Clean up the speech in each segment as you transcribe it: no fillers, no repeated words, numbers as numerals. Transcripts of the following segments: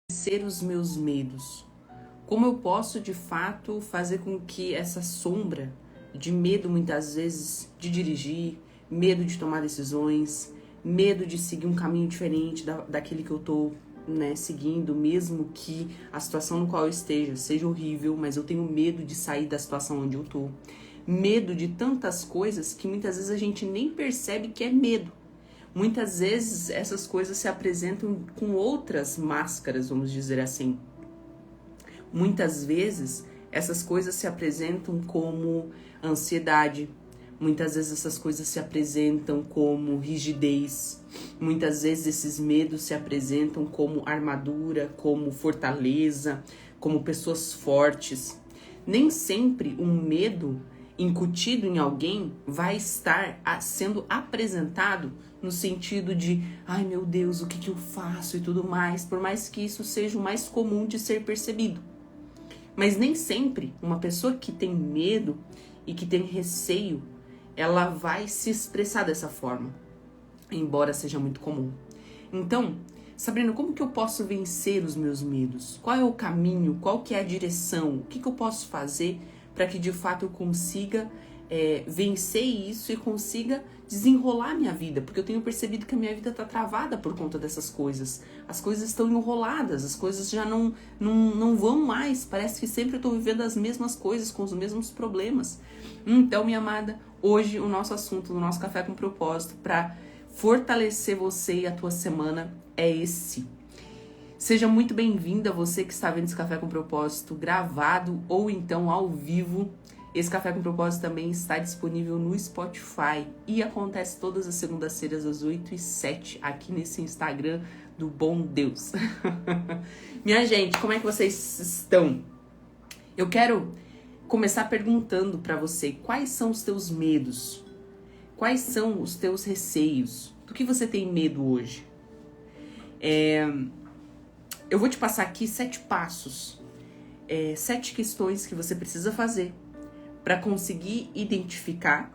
vencer os meus medos? Como eu posso, de fato, fazer com que essa sombra de medo, muitas vezes, de dirigir, medo de tomar decisões, medo de seguir um caminho diferente daquele que eu tô, seguindo, mesmo que a situação no qual eu esteja seja horrível, mas eu tenho medo de sair da situação onde eu tô. Medo de tantas coisas que muitas vezes a gente nem percebe que é medo. Muitas vezes essas coisas se apresentam com outras máscaras, vamos dizer assim. Muitas vezes essas coisas se apresentam como ansiedade, muitas vezes essas coisas se apresentam como rigidez, muitas vezes esses medos se apresentam como armadura, como fortaleza, como pessoas fortes. Nem sempre um medo incutido em alguém vai estar sendo apresentado no sentido de, ai meu Deus, o que eu faço e tudo mais, por mais que isso seja o mais comum de ser percebido. Mas nem sempre uma pessoa que tem medo e que tem receio, ela vai se expressar dessa forma, embora seja muito comum. Então, Sabrina, como que eu posso vencer os meus medos? Qual é o caminho? Qual que é a direção? O que eu posso fazer para que de fato eu consiga vencer isso e consiga desenrolar minha vida? Porque eu tenho percebido que a minha vida está travada por conta dessas coisas. As coisas estão enroladas, as coisas já não vão mais. Parece que sempre eu estou vivendo as mesmas coisas, com os mesmos problemas. Então, minha amada, hoje o nosso assunto do nosso Café com Propósito para fortalecer você e a tua semana é esse. Seja muito bem-vinda, você que está vendo esse Café com Propósito gravado ou então ao vivo. Esse Café com Propósito também está disponível no Spotify e acontece todas as segundas-feiras às 8h07 aqui nesse Instagram do Bom Deus. Minha gente, como é que vocês estão? Eu quero começar perguntando para você quais são os teus medos, quais são os teus receios, do que você tem medo hoje? Eu vou te passar aqui 7 passos, 7 questões que você precisa fazer para conseguir identificar,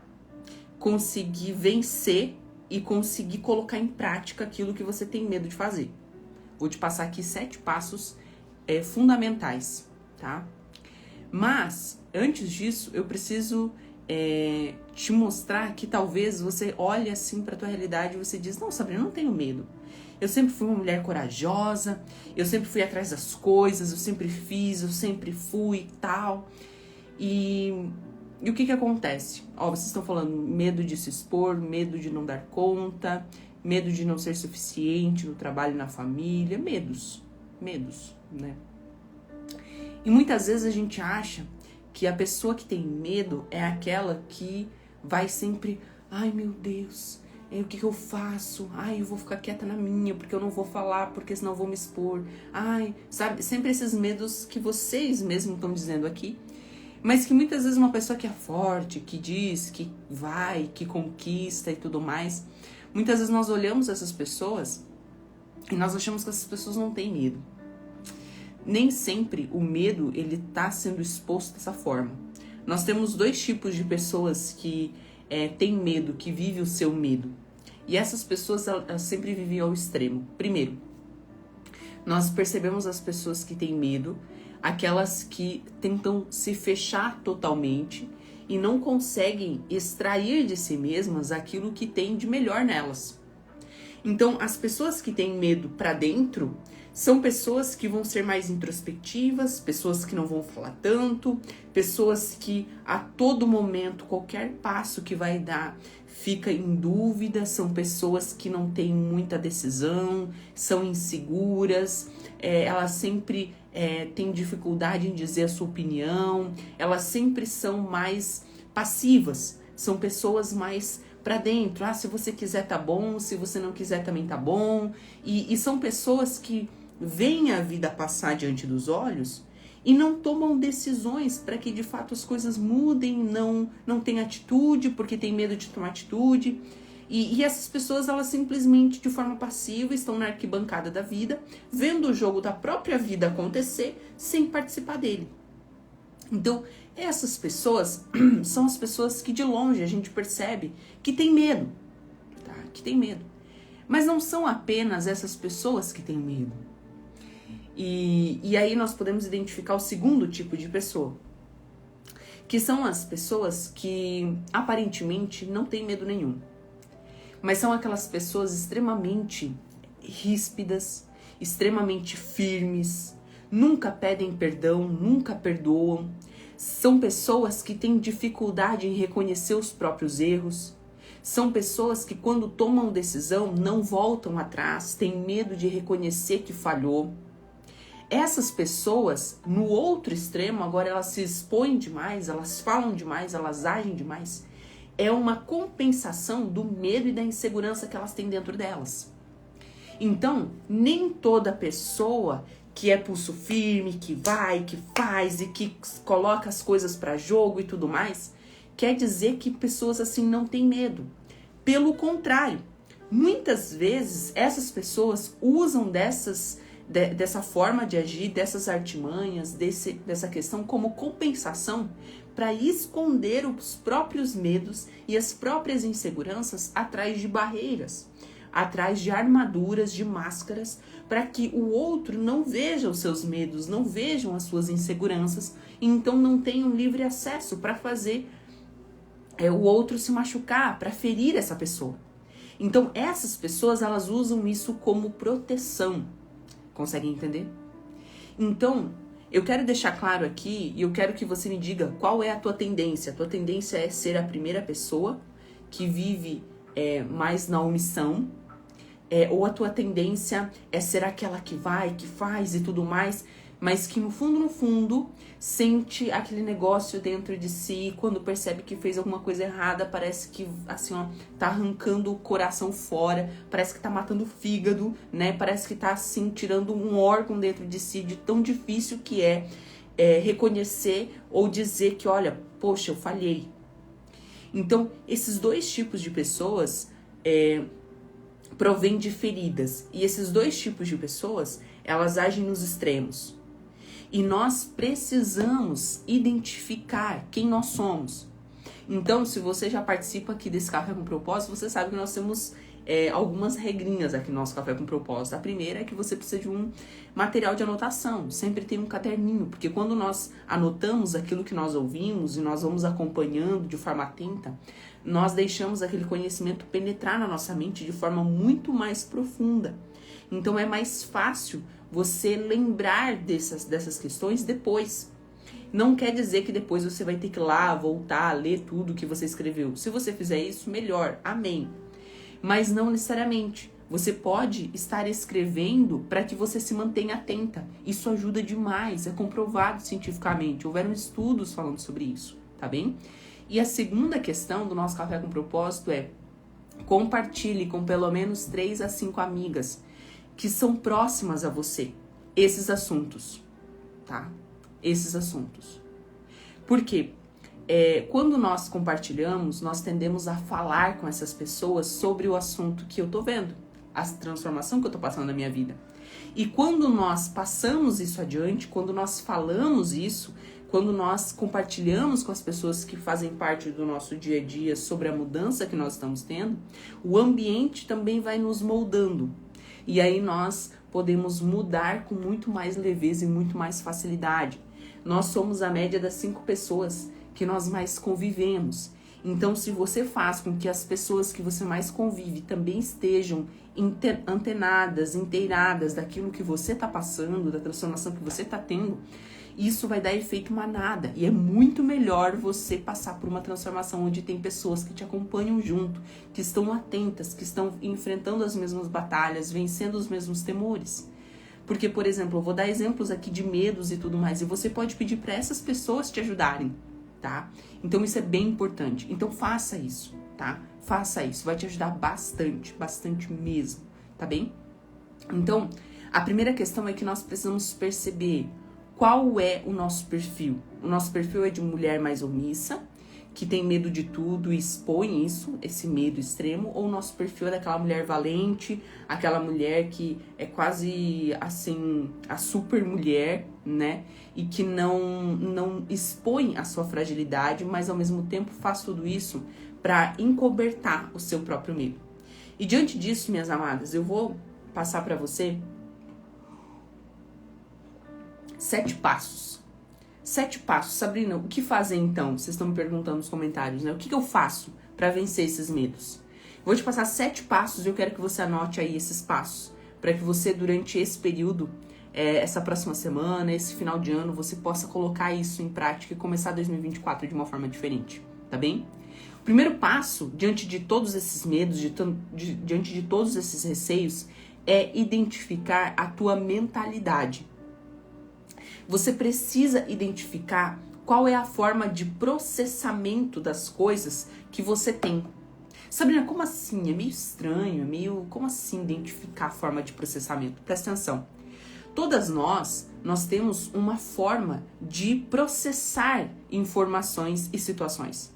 conseguir vencer e conseguir colocar em prática aquilo que você tem medo de fazer. Vou te passar aqui 7 passos fundamentais, tá? Mas, antes disso, eu preciso te mostrar que talvez você olhe assim para a tua realidade e você diz, não, Sabrina, eu não tenho medo. Eu sempre fui uma mulher corajosa, eu sempre fui atrás das coisas, eu sempre fiz, eu sempre fui e tal. E o que acontece? Vocês estão falando medo de se expor, medo de não dar conta, medo de não ser suficiente no trabalho e na família, medos, né? E muitas vezes a gente acha que a pessoa que tem medo é aquela que vai sempre, ai meu Deus, o que eu faço? Ai, eu vou ficar quieta na minha, porque eu não vou falar, porque senão eu vou me expor. Ai, sabe, sempre esses medos que vocês mesmos estão dizendo aqui, mas que muitas vezes uma pessoa que é forte, que diz, que vai, que conquista e tudo mais, muitas vezes nós olhamos essas pessoas e nós achamos que essas pessoas não têm medo. Nem sempre o medo, ele tá sendo exposto dessa forma. Nós temos 2 tipos de pessoas que têm medo, que vivem o seu medo. E essas pessoas, elas sempre vivem ao extremo. Primeiro, nós percebemos as pessoas que têm medo, aquelas que tentam se fechar totalmente e não conseguem extrair de si mesmas aquilo que tem de melhor nelas. Então, as pessoas que têm medo para dentro são pessoas que vão ser mais introspectivas, pessoas que não vão falar tanto, pessoas que a todo momento, qualquer passo que vai dar, fica em dúvida, são pessoas que não têm muita decisão, são inseguras, elas sempre têm dificuldade em dizer a sua opinião, elas sempre são mais passivas, são pessoas mais pra dentro, se você quiser tá bom, se você não quiser também tá bom, e são pessoas que veem a vida passar diante dos olhos e não tomam decisões para que de fato as coisas mudem, não tem atitude, porque tem medo de tomar atitude, e essas pessoas, elas simplesmente de forma passiva estão na arquibancada da vida, vendo o jogo da própria vida acontecer, sem participar dele. Então, essas pessoas são as pessoas que de longe a gente percebe que tem medo, tá? Que tem medo. Mas não são apenas essas pessoas que têm medo. E aí nós podemos identificar o segundo tipo de pessoa, que são as pessoas que aparentemente não têm medo nenhum, mas são aquelas pessoas extremamente ríspidas, extremamente firmes, nunca pedem perdão, nunca perdoam. São pessoas que têm dificuldade em reconhecer os próprios erros. São pessoas que, quando tomam decisão, não voltam atrás, têm medo de reconhecer que falhou. Essas pessoas, no outro extremo, agora elas se expõem demais, elas falam demais, elas agem demais. É uma compensação do medo e da insegurança que elas têm dentro delas. Então, nem toda pessoa que é pulso firme, que vai, que faz e que coloca as coisas para jogo e tudo mais, quer dizer que pessoas assim não têm medo. Pelo contrário, muitas vezes essas pessoas usam dessa forma de agir, dessas artimanhas, dessa questão como compensação para esconder os próprios medos e as próprias inseguranças atrás de barreiras, atrás de armaduras, de máscaras, para que o outro não veja os seus medos, não vejam as suas inseguranças, e então não tenham livre acesso para fazer o outro se machucar, para ferir essa pessoa. Então essas pessoas, elas usam isso como proteção. Conseguem entender? Então, eu quero deixar claro aqui, e eu quero que você me diga qual é a tua tendência. A tua tendência é ser a primeira pessoa que vive mais na omissão, ou a tua tendência é ser aquela que vai, que faz e tudo mais, mas que no fundo, sente aquele negócio dentro de si, quando percebe que fez alguma coisa errada, parece que, assim, ó, tá arrancando o coração fora, parece que tá matando o fígado, né? Parece que tá, assim, tirando um órgão dentro de si, de tão difícil que é reconhecer ou dizer que, olha, poxa, eu falhei. Então, esses dois tipos de pessoas provêm de feridas. E esses dois tipos de pessoas, elas agem nos extremos. E nós precisamos identificar quem nós somos. Então, se você já participa aqui desse Café com Propósito, você sabe que nós temos algumas regrinhas aqui no nosso Café com Propósito. A primeira é que você precisa de um material de anotação. Sempre tem um caderninho, porque quando nós anotamos aquilo que nós ouvimos e nós vamos acompanhando de forma atenta, nós deixamos aquele conhecimento penetrar na nossa mente de forma muito mais profunda. Então é mais fácil você lembrar dessas questões depois. Não quer dizer que depois você vai ter que ir lá, voltar, ler tudo que você escreveu. Se você fizer isso, melhor. Amém. Mas não necessariamente. Você pode estar escrevendo para que você se mantenha atenta. Isso ajuda demais, é comprovado cientificamente. Houveram estudos falando sobre isso, tá bem? E a segunda questão do nosso Café com Propósito é: compartilhe com pelo menos 3 a 5 amigas que são próximas a você esses assuntos, tá? Esses assuntos. Por quê? Quando nós compartilhamos, nós tendemos a falar com essas pessoas sobre o assunto que eu tô vendo, a transformação que eu tô passando na minha vida. E quando nós passamos isso adiante, quando nós falamos isso, quando nós compartilhamos com as pessoas que fazem parte do nosso dia a dia sobre a mudança que nós estamos tendo, o ambiente também vai nos moldando. E aí nós podemos mudar com muito mais leveza e muito mais facilidade. Nós somos a média das 5 pessoas que nós mais convivemos. Então, se você faz com que as pessoas que você mais convive também estejam antenadas, inteiradas daquilo que você está passando, da transformação que você está tendo, isso vai dar efeito manada. E é muito melhor você passar por uma transformação onde tem pessoas que te acompanham junto, que estão atentas, que estão enfrentando as mesmas batalhas, vencendo os mesmos temores. Porque, por exemplo, eu vou dar exemplos aqui de medos e tudo mais, e você pode pedir para essas pessoas te ajudarem, tá? Então isso é bem importante. Então faça isso, tá? Faça isso, vai te ajudar bastante, bastante mesmo, tá bem? Então, a primeira questão é que nós precisamos perceber qual é o nosso perfil. O nosso perfil é de mulher mais omissa, que tem medo de tudo e expõe isso, esse medo extremo, ou o nosso perfil é daquela mulher valente, aquela mulher que é quase, assim, a super mulher, né? E que não expõe a sua fragilidade, mas ao mesmo tempo faz tudo isso para encobertar o seu próprio medo. E diante disso, minhas amadas, eu vou passar para você 7 passos. 7 passos. Sabrina, o que fazer então? Vocês estão me perguntando nos comentários, né? O que eu faço para vencer esses medos? Vou te passar 7 passos e eu quero que você anote aí esses passos, para que você, durante esse período, essa próxima semana, esse final de ano, você possa colocar isso em prática e começar 2024 de uma forma diferente, tá bem? O primeiro passo, diante de todos esses medos, diante de todos esses receios, é identificar a tua mentalidade. Você precisa identificar qual é a forma de processamento das coisas que você tem. Sabrina, como assim? É meio estranho, como assim identificar a forma de processamento? Presta atenção. Todas nós temos uma forma de processar informações e situações.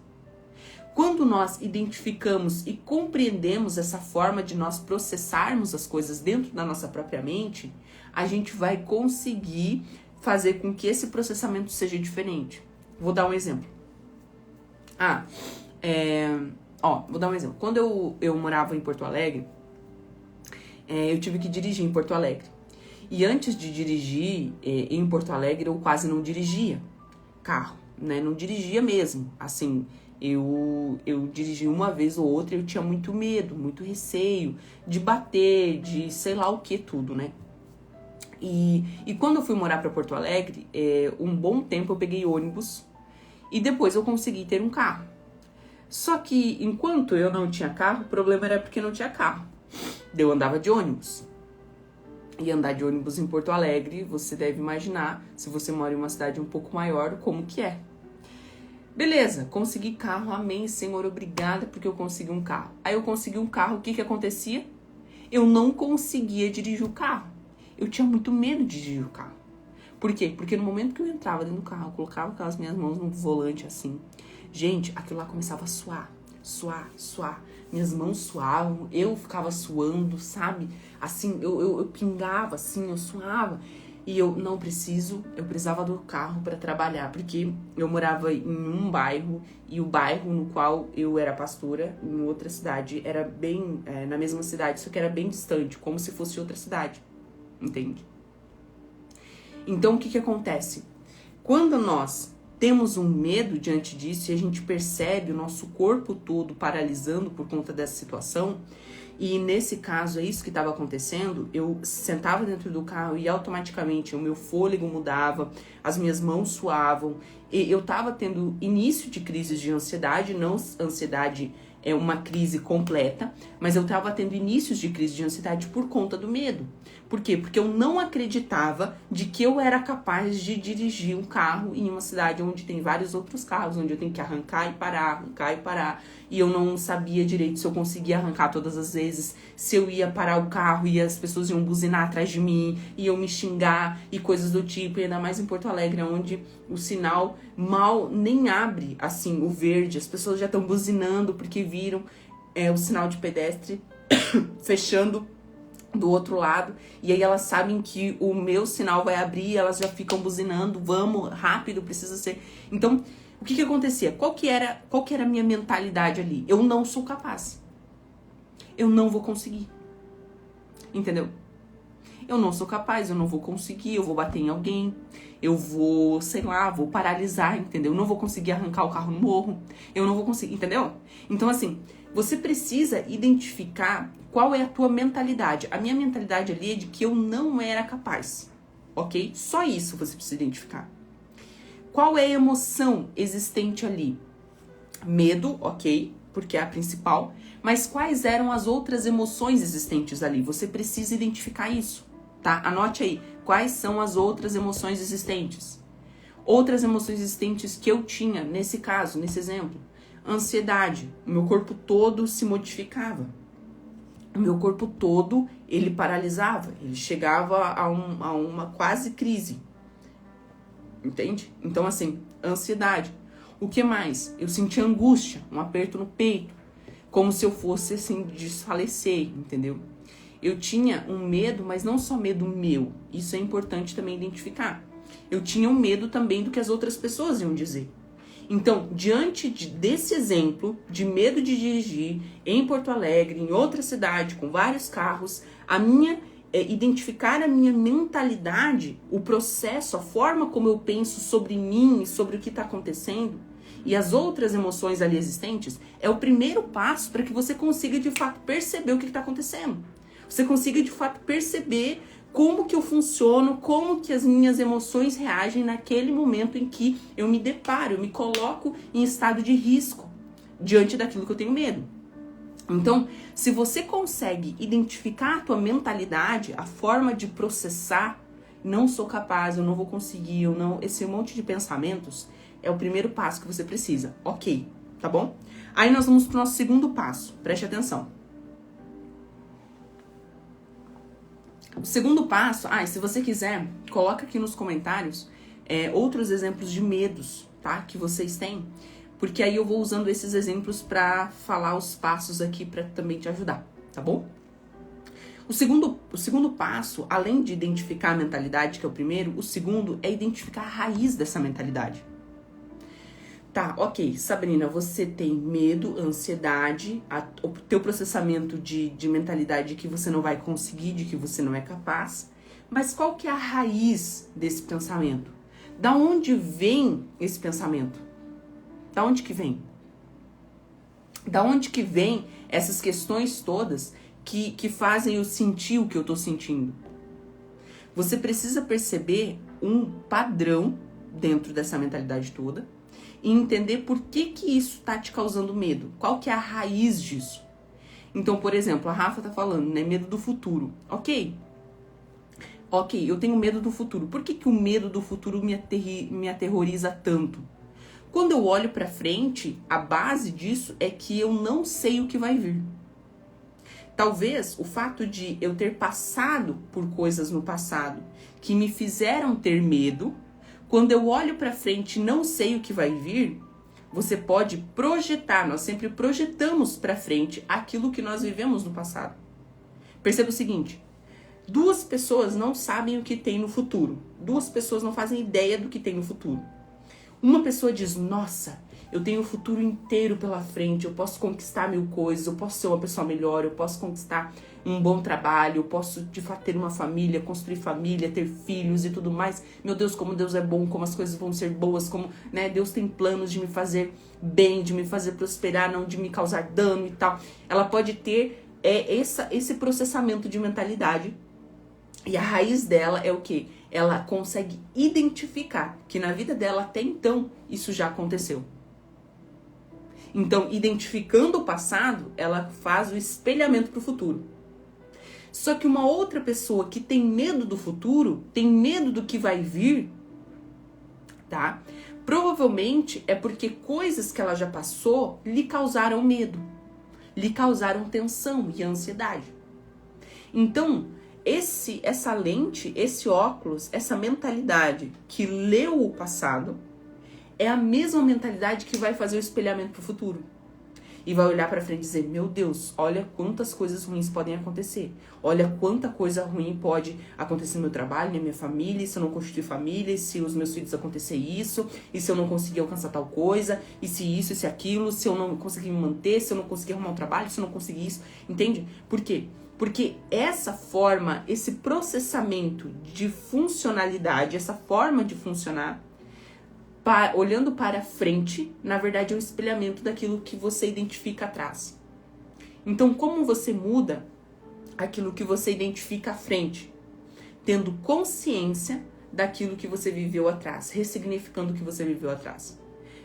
Quando nós identificamos e compreendemos essa forma de nós processarmos as coisas dentro da nossa própria mente, a gente vai conseguir fazer com que esse processamento seja diferente. Vou dar um exemplo. Vou dar um exemplo. Quando eu morava em Porto Alegre, eu tive que dirigir em Porto Alegre. E antes de dirigir em Porto Alegre, eu quase não dirigia carro, né? Não dirigia mesmo. Assim, eu dirigi uma vez ou outra e eu tinha muito medo, muito receio de bater, de sei lá o que tudo, né? E quando eu fui morar para Porto Alegre, um bom tempo eu peguei ônibus e depois eu consegui ter um carro. Só que enquanto eu não tinha carro, o problema era porque não tinha carro. Eu andava de ônibus. E andar de ônibus em Porto Alegre, você deve imaginar, se você mora em uma cidade um pouco maior, como que é. Beleza, consegui carro, amém, Senhor, obrigada porque eu consegui um carro. Aí eu consegui um carro, o que acontecia? Eu não conseguia dirigir o carro. Eu tinha muito medo de dirigir o carro. Por quê? Porque no momento que eu entrava dentro do carro, eu colocava aquelas minhas mãos no volante assim. Gente, aquilo lá começava a suar. Minhas mãos suavam, eu ficava suando, sabe? Assim, eu pingava, assim, eu suava. E eu precisava do carro para trabalhar, porque eu morava em um bairro, e o bairro no qual eu era pastora, em outra cidade, era bem, na mesma cidade, só que era bem distante, como se fosse outra cidade, entende? Então, o que acontece? Quando nós temos um medo diante disso e a gente percebe o nosso corpo todo paralisando por conta dessa situação, e nesse caso é isso que estava acontecendo, eu sentava dentro do carro e automaticamente o meu fôlego mudava, as minhas mãos suavam, e eu estava tendo início de crises de ansiedade, não ansiedade é uma crise completa, mas eu estava tendo inícios de crise de ansiedade por conta do medo. Por quê? Porque eu não acreditava de que eu era capaz de dirigir um carro em uma cidade onde tem vários outros carros, onde eu tenho que arrancar e parar, e eu não sabia direito se eu conseguia arrancar todas as vezes, se eu ia parar o carro e as pessoas iam buzinar atrás de mim, iam me xingar e coisas do tipo, e ainda mais em Porto Alegre, onde o sinal mal nem abre, assim, o verde, as pessoas já estão buzinando porque viram o sinal de pedestre fechando do outro lado, e aí elas sabem que o meu sinal vai abrir, elas já ficam buzinando, vamos, rápido, precisa ser. Então, o que acontecia? Qual que era a minha mentalidade ali? Eu não sou capaz. Eu não vou conseguir. Entendeu? Eu não sou capaz, eu não vou conseguir, eu vou bater em alguém, eu vou, sei lá, vou paralisar, entendeu? Eu não vou conseguir arrancar o carro no morro, eu não vou conseguir, entendeu? Então, assim, você precisa identificar qual é a tua mentalidade. A minha mentalidade ali é de que eu não era capaz, ok? Só isso você precisa identificar. Qual é a emoção existente ali? Medo, ok, porque é a principal, mas quais eram as outras emoções existentes ali? Você precisa identificar isso, tá? Anote aí, quais são as outras emoções existentes? Outras emoções existentes que eu tinha, nesse caso, nesse exemplo. Ansiedade, o meu corpo todo se modificava. O meu corpo todo, ele paralisava, ele chegava a uma quase crise. Entende? Então, assim, ansiedade. O que mais? Eu sentia angústia, um aperto no peito, como se eu fosse, assim, desfalecer, entendeu? Eu tinha um medo, mas não só medo meu. Isso é importante também identificar. Eu tinha um medo também do que as outras pessoas iam dizer. Então, diante desse exemplo de medo de dirigir em Porto Alegre, em outra cidade, com vários carros, a minha identificar a minha mentalidade, o processo, a forma como eu penso sobre mim e sobre o que está acontecendo e as outras emoções ali existentes, é o primeiro passo para que você consiga de fato perceber o que está acontecendo. Você consiga de fato perceber como que eu funciono, como que as minhas emoções reagem naquele momento em que eu me deparo, eu me coloco em estado de risco diante daquilo que eu tenho medo. Então, se você consegue identificar a tua mentalidade, a forma de processar, não sou capaz, eu não vou conseguir, eu não, esse monte de pensamentos é o primeiro passo que você precisa. Ok, tá bom? Aí nós vamos pro nosso segundo passo, preste atenção. O segundo passo, se você quiser, coloca aqui nos comentários outros exemplos de medos, tá? Que vocês têm. Porque aí eu vou usando esses exemplos para falar os passos aqui para também te ajudar, tá bom? O segundo passo, além de identificar a mentalidade, que é o primeiro, o segundo é identificar a raiz dessa mentalidade. Tá, ok, Sabrina, você tem medo, ansiedade, o teu processamento de mentalidade que você não vai conseguir, de que você não é capaz. Mas qual que é a raiz desse pensamento? Da onde vem esse pensamento? Da onde que vem? Da onde que vem essas questões todas que fazem eu sentir o que eu tô sentindo? Você precisa perceber um padrão dentro dessa mentalidade toda e entender por que isso tá te causando medo. Qual que é a raiz disso? Então, por exemplo, a Rafa tá falando, né? Medo do futuro. Ok, eu tenho medo do futuro. Por que o medo do futuro me aterroriza tanto? Quando eu olho pra frente, a base disso é que eu não sei o que vai vir. Talvez o fato de eu ter passado por coisas no passado que me fizeram ter medo, quando eu olho pra frente e não sei o que vai vir, você pode projetar, nós sempre projetamos pra frente aquilo que nós vivemos no passado. Perceba o seguinte, 2 pessoas não sabem o que tem no futuro. 2 pessoas não fazem ideia do que tem no futuro. Uma pessoa diz, nossa, eu tenho o futuro inteiro pela frente, eu posso conquistar 1000 coisas, eu posso ser uma pessoa melhor, eu posso conquistar um bom trabalho, eu posso de fato ter uma família, construir família, ter filhos e tudo mais. Meu Deus, como Deus é bom, como as coisas vão ser boas, como, né, Deus tem planos de me fazer bem, de me fazer prosperar, não de me causar dano e tal. Ela pode ter esse processamento de mentalidade e a raiz dela é o quê? Ela consegue identificar que na vida dela até então isso já aconteceu. Então, identificando o passado, ela faz o espelhamento para o futuro. Só que uma outra pessoa que tem medo do futuro, tem medo do que vai vir, tá? Provavelmente é porque coisas que ela já passou lhe causaram medo, lhe causaram tensão e ansiedade. Então, essa lente, esse óculos, essa mentalidade que leu o passado é a mesma mentalidade que vai fazer o espelhamento pro futuro. E vai olhar pra frente e dizer, meu Deus, olha quantas coisas ruins podem acontecer. Olha quanta coisa ruim pode acontecer no meu trabalho, na minha família, e se eu não constituir família, e se os meus filhos acontecer isso, e se eu não conseguir alcançar tal coisa, e se isso, e se aquilo, se eu não conseguir me manter, se eu não conseguir arrumar um trabalho, se eu não conseguir isso. Entende? Por quê? Porque essa forma, esse processamento de funcionalidade, essa forma de funcionar, olhando para frente, na verdade é um espelhamento daquilo que você identifica atrás. Então, como você muda aquilo que você identifica à frente? Tendo consciência daquilo que você viveu atrás, ressignificando o que você viveu atrás.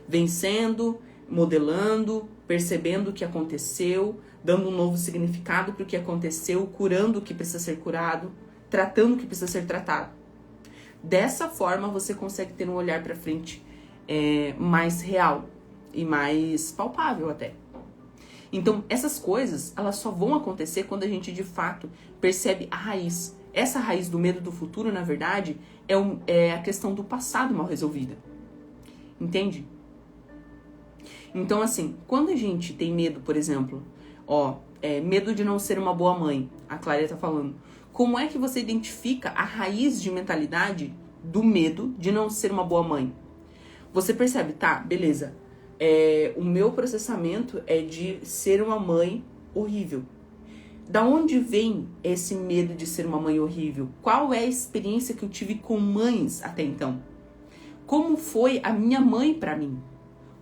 Vencendo, modelando, percebendo o que aconteceu, dando um novo significado para o que aconteceu, curando o que precisa ser curado, tratando o que precisa ser tratado. Dessa forma, você consegue ter um olhar para frente mais real e mais palpável até. Então, essas coisas, elas só vão acontecer quando a gente, de fato, percebe a raiz. Essa raiz do medo do futuro, na verdade, é a questão do passado mal resolvida. Entende? Então, assim, quando a gente tem medo, por exemplo, medo de não ser uma boa mãe, a Clária tá falando, como é que você identifica a raiz de mentalidade do medo de não ser uma boa mãe? Você percebe, tá, beleza, o meu processamento é de ser uma mãe horrível. Da onde vem esse medo de ser uma mãe horrível? Qual é a experiência que eu tive com mães até então? Como foi a minha mãe para mim?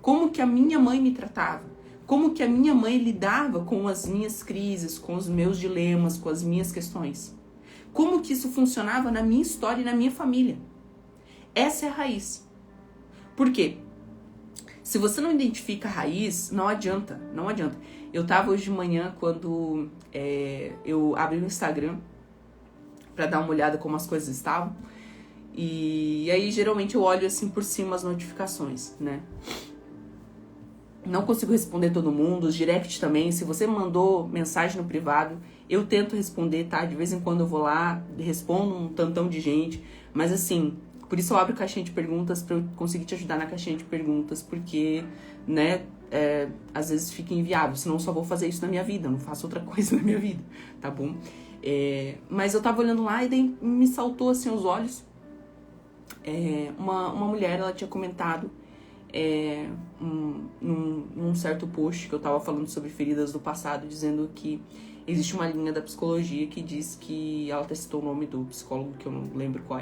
Como que a minha mãe me tratava? Como que a minha mãe lidava com as minhas crises, com os meus dilemas, com as minhas questões? Como que isso funcionava na minha história e na minha família? Essa é a raiz. Por quê? Se você não identifica a raiz, não adianta, não adianta. Eu tava hoje de manhã, quando eu abri o Instagram pra dar uma olhada como as coisas estavam. E aí, geralmente, eu olho assim por cima as notificações, né? Não consigo responder todo mundo, os direct também. Se você mandou mensagem no privado, eu tento responder, tá? De vez em quando eu vou lá, respondo um tantão de gente. Mas assim, por isso eu abro caixinha de perguntas pra eu conseguir te ajudar na caixinha de perguntas. Porque, né, às vezes fica inviável. Senão eu só vou fazer isso na minha vida, eu não faço outra coisa na minha vida, tá bom? Mas eu tava olhando lá e daí me saltou assim aos olhos. Uma mulher, ela tinha comentado num certo post que eu tava falando sobre feridas do passado, dizendo que existe uma linha da psicologia que diz que, ela até citou o nome do psicólogo, que eu não lembro qual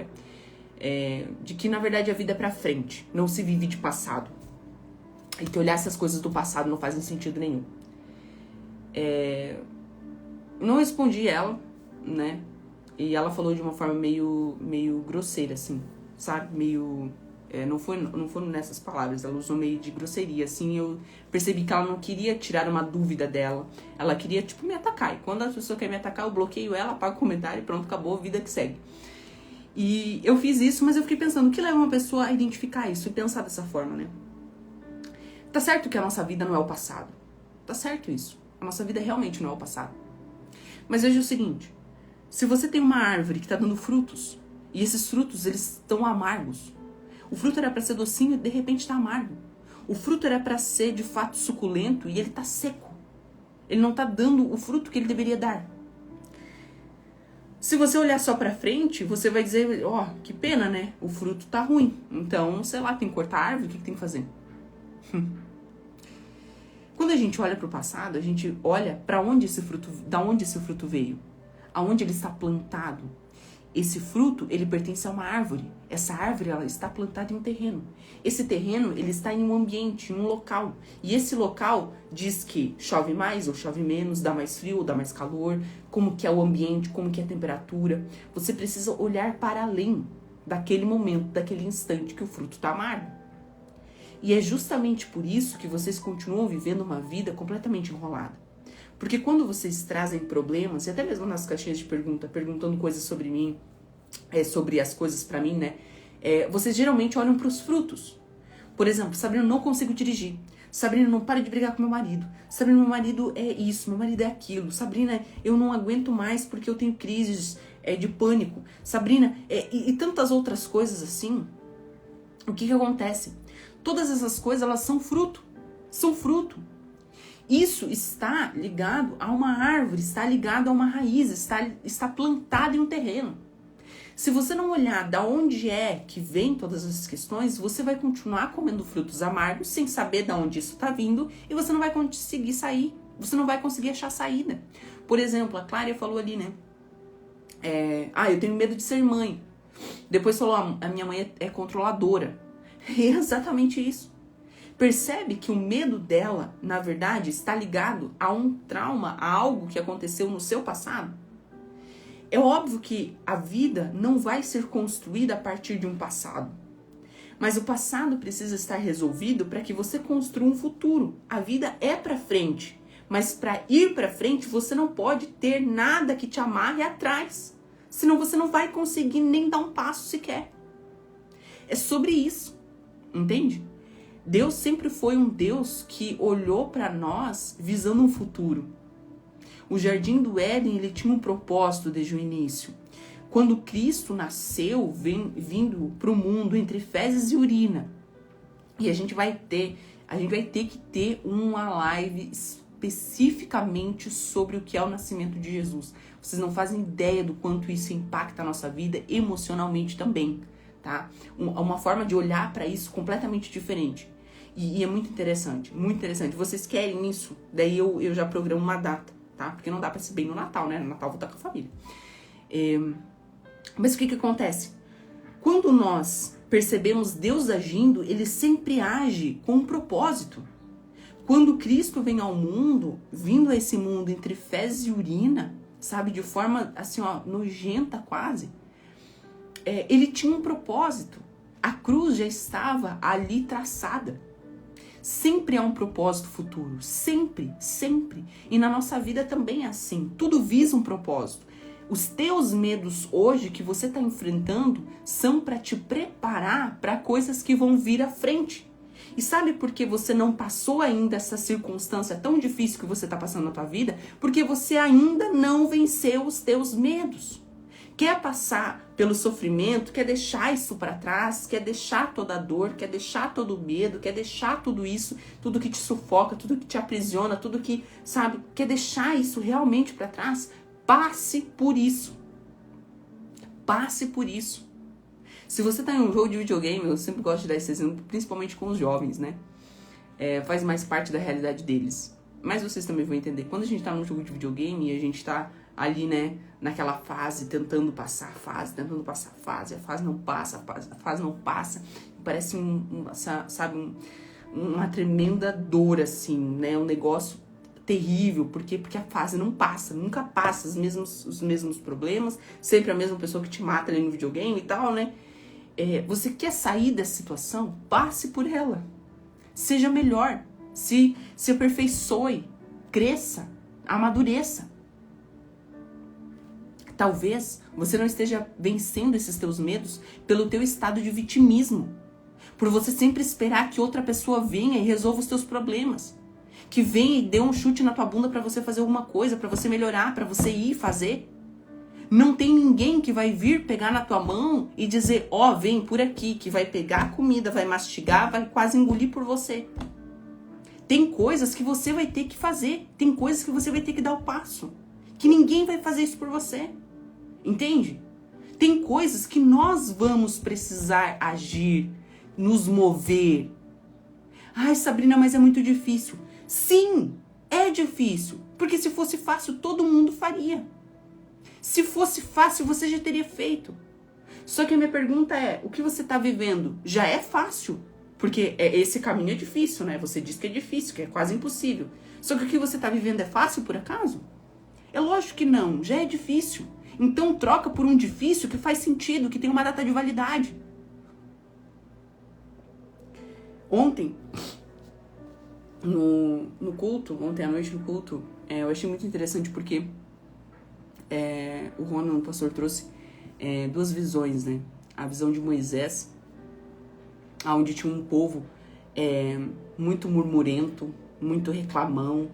de que na verdade a vida é pra frente, não se vive de passado, e que olhar essas coisas do passado não fazem sentido nenhum. Não respondi ela, né, e ela falou de uma forma meio grosseira, assim, sabe, meio... Não foram nessas palavras, ela usou meio de grosseria, assim, eu percebi que ela não queria tirar uma dúvida dela, ela queria, tipo, me atacar, e quando a pessoa quer me atacar, eu bloqueio ela, apago o comentário e pronto, acabou, vida que segue. E eu fiz isso, mas eu fiquei pensando, o que leva uma pessoa a identificar isso e pensar dessa forma, né? Tá certo que a nossa vida não é o passado, tá certo isso, a nossa vida realmente não é o passado. Mas veja o seguinte, se você tem uma árvore que tá dando frutos, e esses frutos, eles estão amargos, o fruto era para ser docinho e de repente tá amargo. O fruto era para ser de fato suculento e ele tá seco. Ele não tá dando o fruto que ele deveria dar. Se você olhar só pra frente, você vai dizer, ó, que pena, né? O fruto tá ruim. Então, sei lá, tem que cortar a árvore, o que tem que fazer? Quando a gente olha pro passado, a gente olha para onde esse fruto, da onde esse fruto veio, aonde ele está plantado. Esse fruto, ele pertence a uma árvore. Essa árvore, ela está plantada em um terreno. Esse terreno, ele está em um ambiente, em um local. E esse local diz que chove mais ou chove menos, dá mais frio ou dá mais calor, como que é o ambiente, como que é a temperatura. Você precisa olhar para além daquele momento, daquele instante que o fruto está amargo. E é justamente por isso que vocês continuam vivendo uma vida completamente enrolada. Porque quando vocês trazem problemas, e até mesmo nas caixinhas de pergunta, perguntando coisas sobre mim, sobre as coisas pra mim, né? Vocês geralmente olham pros frutos. Por exemplo, Sabrina, não consigo dirigir. Sabrina, não para de brigar com meu marido. Sabrina, meu marido é isso, meu marido é aquilo. Sabrina, eu não aguento mais porque eu tenho crises de pânico. Sabrina, e tantas outras coisas assim. O que acontece? Todas essas coisas, elas são fruto. São fruto. Isso está ligado a uma árvore, está ligado a uma raiz, está plantado em um terreno. Se você não olhar da onde é que vem todas essas questões, você vai continuar comendo frutos amargos sem saber de onde isso está vindo e você não vai conseguir sair, você não vai conseguir achar saída. Por exemplo, a Clária falou ali, né? Eu tenho medo de ser mãe. Depois falou, a minha mãe é controladora. É exatamente isso. Percebe que o medo dela, na verdade, está ligado a um trauma, a algo que aconteceu no seu passado? É óbvio que a vida não vai ser construída a partir de um passado. Mas o passado precisa estar resolvido para que você construa um futuro. A vida é para frente. Mas para ir para frente, você não pode ter nada que te amarre atrás. Senão você não vai conseguir nem dar um passo sequer. É sobre isso. Entende? Deus sempre foi um Deus que olhou para nós visando um futuro. O Jardim do Éden, ele tinha um propósito desde o início. Quando Cristo nasceu, vindo para o mundo entre fezes e urina. E a gente vai ter que ter uma live especificamente sobre o que é o nascimento de Jesus. Vocês não fazem ideia do quanto isso impacta a nossa vida emocionalmente também, tá? Uma forma de olhar para isso completamente diferente. E é muito interessante, muito interessante. Vocês querem isso? Daí eu já programo uma data, tá? Porque não dá pra ser bem no Natal, né? No Natal eu vou estar com a família. Mas o que acontece? Quando nós percebemos Deus agindo, ele sempre age com um propósito. Quando Cristo vem ao mundo, vindo a esse mundo entre fezes e urina, sabe, de forma assim, ó, nojenta quase, ele tinha um propósito. A cruz já estava ali traçada. Sempre há um propósito futuro, sempre, sempre. E na nossa vida também é assim, tudo visa um propósito. Os teus medos hoje que você está enfrentando são para te preparar para coisas que vão vir à frente. E sabe por que você não passou ainda essa circunstância tão difícil que você está passando na tua vida? Porque você ainda não venceu os teus medos. Quer passar pelo sofrimento, quer deixar isso para trás, quer deixar toda a dor, quer deixar todo o medo, quer deixar tudo isso, tudo que te sufoca, tudo que te aprisiona, tudo que, sabe, quer deixar isso realmente para trás? Passe por isso. Passe por isso. Se você tá em um jogo de videogame, eu sempre gosto de dar esse exemplo, principalmente com os jovens, né? Faz mais parte da realidade deles. Mas vocês também vão entender. Quando a gente tá num jogo de videogame e a gente tá ali, né, naquela fase, tentando passar a fase, a fase não passa, a fase não passa. Parece uma tremenda dor, assim, né? Um negócio terrível, porque a fase não passa, nunca passa, os mesmos problemas, sempre a mesma pessoa que te mata ali no videogame e tal, né? Você quer sair dessa situação? Passe por ela. Seja melhor. Se aperfeiçoe. Cresça. Amadureça. Talvez você não esteja vencendo esses teus medos pelo teu estado de vitimismo. Por você sempre esperar que outra pessoa venha e resolva os teus problemas. Que venha e dê um chute na tua bunda pra você fazer alguma coisa, pra você melhorar, pra você ir fazer. Não tem ninguém que vai vir pegar na tua mão e dizer, ó, vem por aqui, que vai pegar a comida, vai mastigar, vai quase engolir por você. Tem coisas que você vai ter que fazer, tem coisas que você vai ter que dar o passo, que ninguém vai fazer isso por você. Entende? Tem coisas que nós vamos precisar agir, nos mover. Ai, Sabrina, mas é muito difícil. Sim, é difícil, porque se fosse fácil, todo mundo faria. Se fosse fácil, você já teria feito. Só que a minha pergunta é, o que você está vivendo já é fácil? Porque esse caminho é difícil, né? Você diz que é difícil, que é quase impossível. Só que o que você está vivendo é fácil, por acaso? É lógico que não, já é difícil. Então troca por um difícil que faz sentido, que tem uma data de validade. Ontem, no culto, ontem à noite no culto, eu achei muito interessante porque o Ronan, o pastor, trouxe duas visões, né? A visão de Moisés, onde tinha um povo muito murmurento, muito reclamão,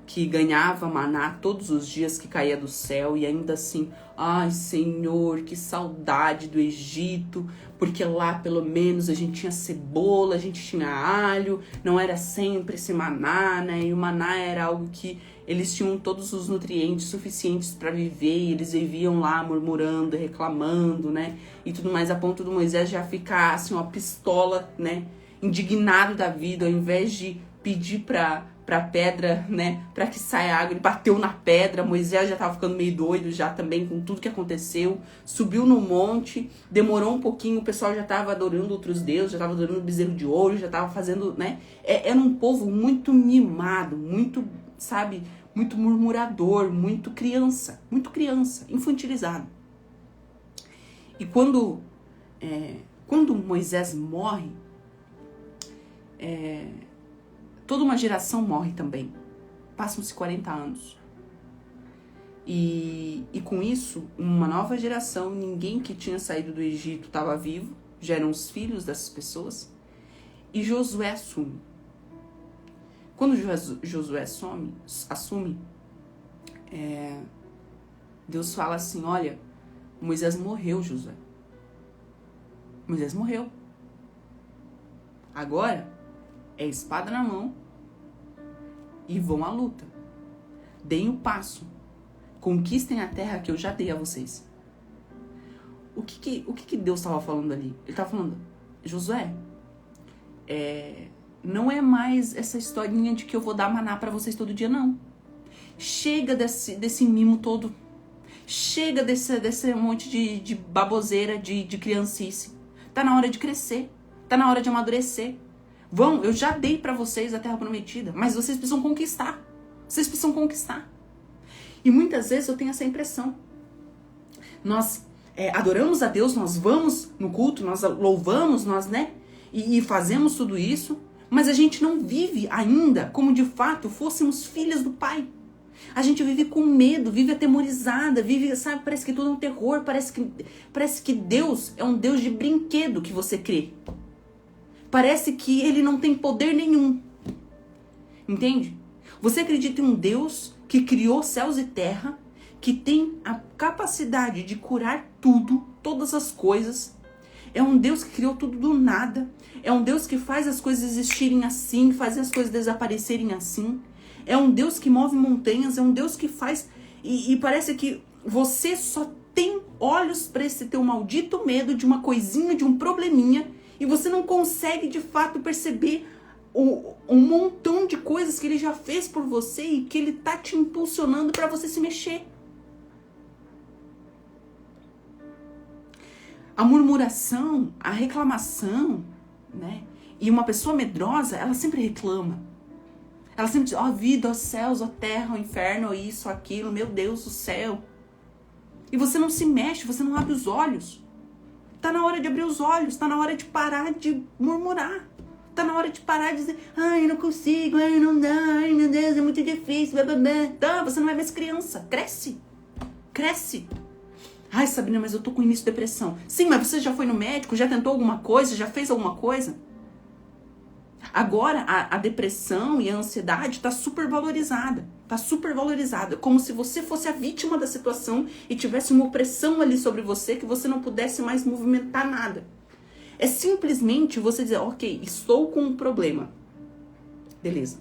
que ganhava maná todos os dias que caía do céu e ainda assim, ai Senhor, que saudade do Egito, porque lá pelo menos a gente tinha cebola, a gente tinha alho, não era sempre esse maná, né? E o maná era algo que eles tinham todos os nutrientes suficientes para viver e eles viviam lá murmurando, reclamando, né? E tudo mais, a ponto do Moisés já ficar assim, uma pistola, né? Indignado da vida, ao invés de pedir pra pedra, né, pra que saia água, ele bateu na pedra. Moisés já tava ficando meio doido já também com tudo que aconteceu, subiu no monte, demorou um pouquinho, o pessoal já tava adorando outros deuses, já tava adorando o bezerro de ouro, já tava fazendo, né, era um povo muito mimado, muito, sabe, muito murmurador, muito criança, infantilizado. E quando Moisés morre, toda uma geração morre também. Passam-se 40 anos. E com isso, uma nova geração, ninguém que tinha saído do Egito estava vivo, já eram os filhos dessas pessoas. E Josué assume. Quando Josué assume, Deus fala assim, olha, Moisés morreu, Josué. Moisés morreu. Agora, é espada na mão e vão à luta. Deem o passo. Conquistem a terra que eu já dei a vocês. O que Deus estava falando ali? Ele estava falando, Josué, não é mais essa historinha de que eu vou dar maná para vocês todo dia, não. Chega desse mimo todo. Chega desse monte de baboseira, de criancice. Tá na hora de crescer. Tá na hora de amadurecer. Eu já dei pra vocês a terra prometida, mas vocês precisam conquistar. Vocês precisam conquistar. E muitas vezes eu tenho essa impressão. Nós adoramos a Deus, nós vamos no culto, nós louvamos, nós, né? E fazemos tudo isso, mas a gente não vive ainda como de fato fôssemos filhas do Pai. A gente vive com medo, vive atemorizada, vive, sabe, parece que tudo é um terror, parece que Deus é um Deus de brinquedo que você crê. Parece que ele não tem poder nenhum. Entende? Você acredita em um Deus que criou céus e terra, que tem a capacidade de curar tudo, todas as coisas. É um Deus que criou tudo do nada. É um Deus que faz as coisas existirem assim, faz as coisas desaparecerem assim. É um Deus que move montanhas, é um Deus que faz... E parece que você só tem olhos para esse teu maldito medo de uma coisinha, de um probleminha, e você não consegue de fato perceber um montão de coisas que ele já fez por você e que ele tá te impulsionando para você se mexer. A murmuração, a reclamação, né? E uma pessoa medrosa, ela sempre reclama. Ela sempre diz, ó vida, ó céus, ó terra, ó inferno, ó isso, ó aquilo, meu Deus do céu. E você não se mexe, você não abre os olhos. Tá na hora de abrir os olhos, tá na hora de parar de murmurar. Tá na hora de parar de dizer, ai, não consigo, ai, não dá, ai, meu Deus, é muito difícil, blá, blá, blá. Tá, você não é mais criança, cresce. Cresce. Ai, Sabrina, mas eu tô com início de depressão. Sim, mas você já foi no médico, já tentou alguma coisa, já fez alguma coisa? Agora, a depressão e a ansiedade tá super valorizada. Tá super valorizada. Como se você fosse a vítima da situação e tivesse uma opressão ali sobre você que você não pudesse mais movimentar nada. É simplesmente você dizer, ok, estou com um problema. Beleza.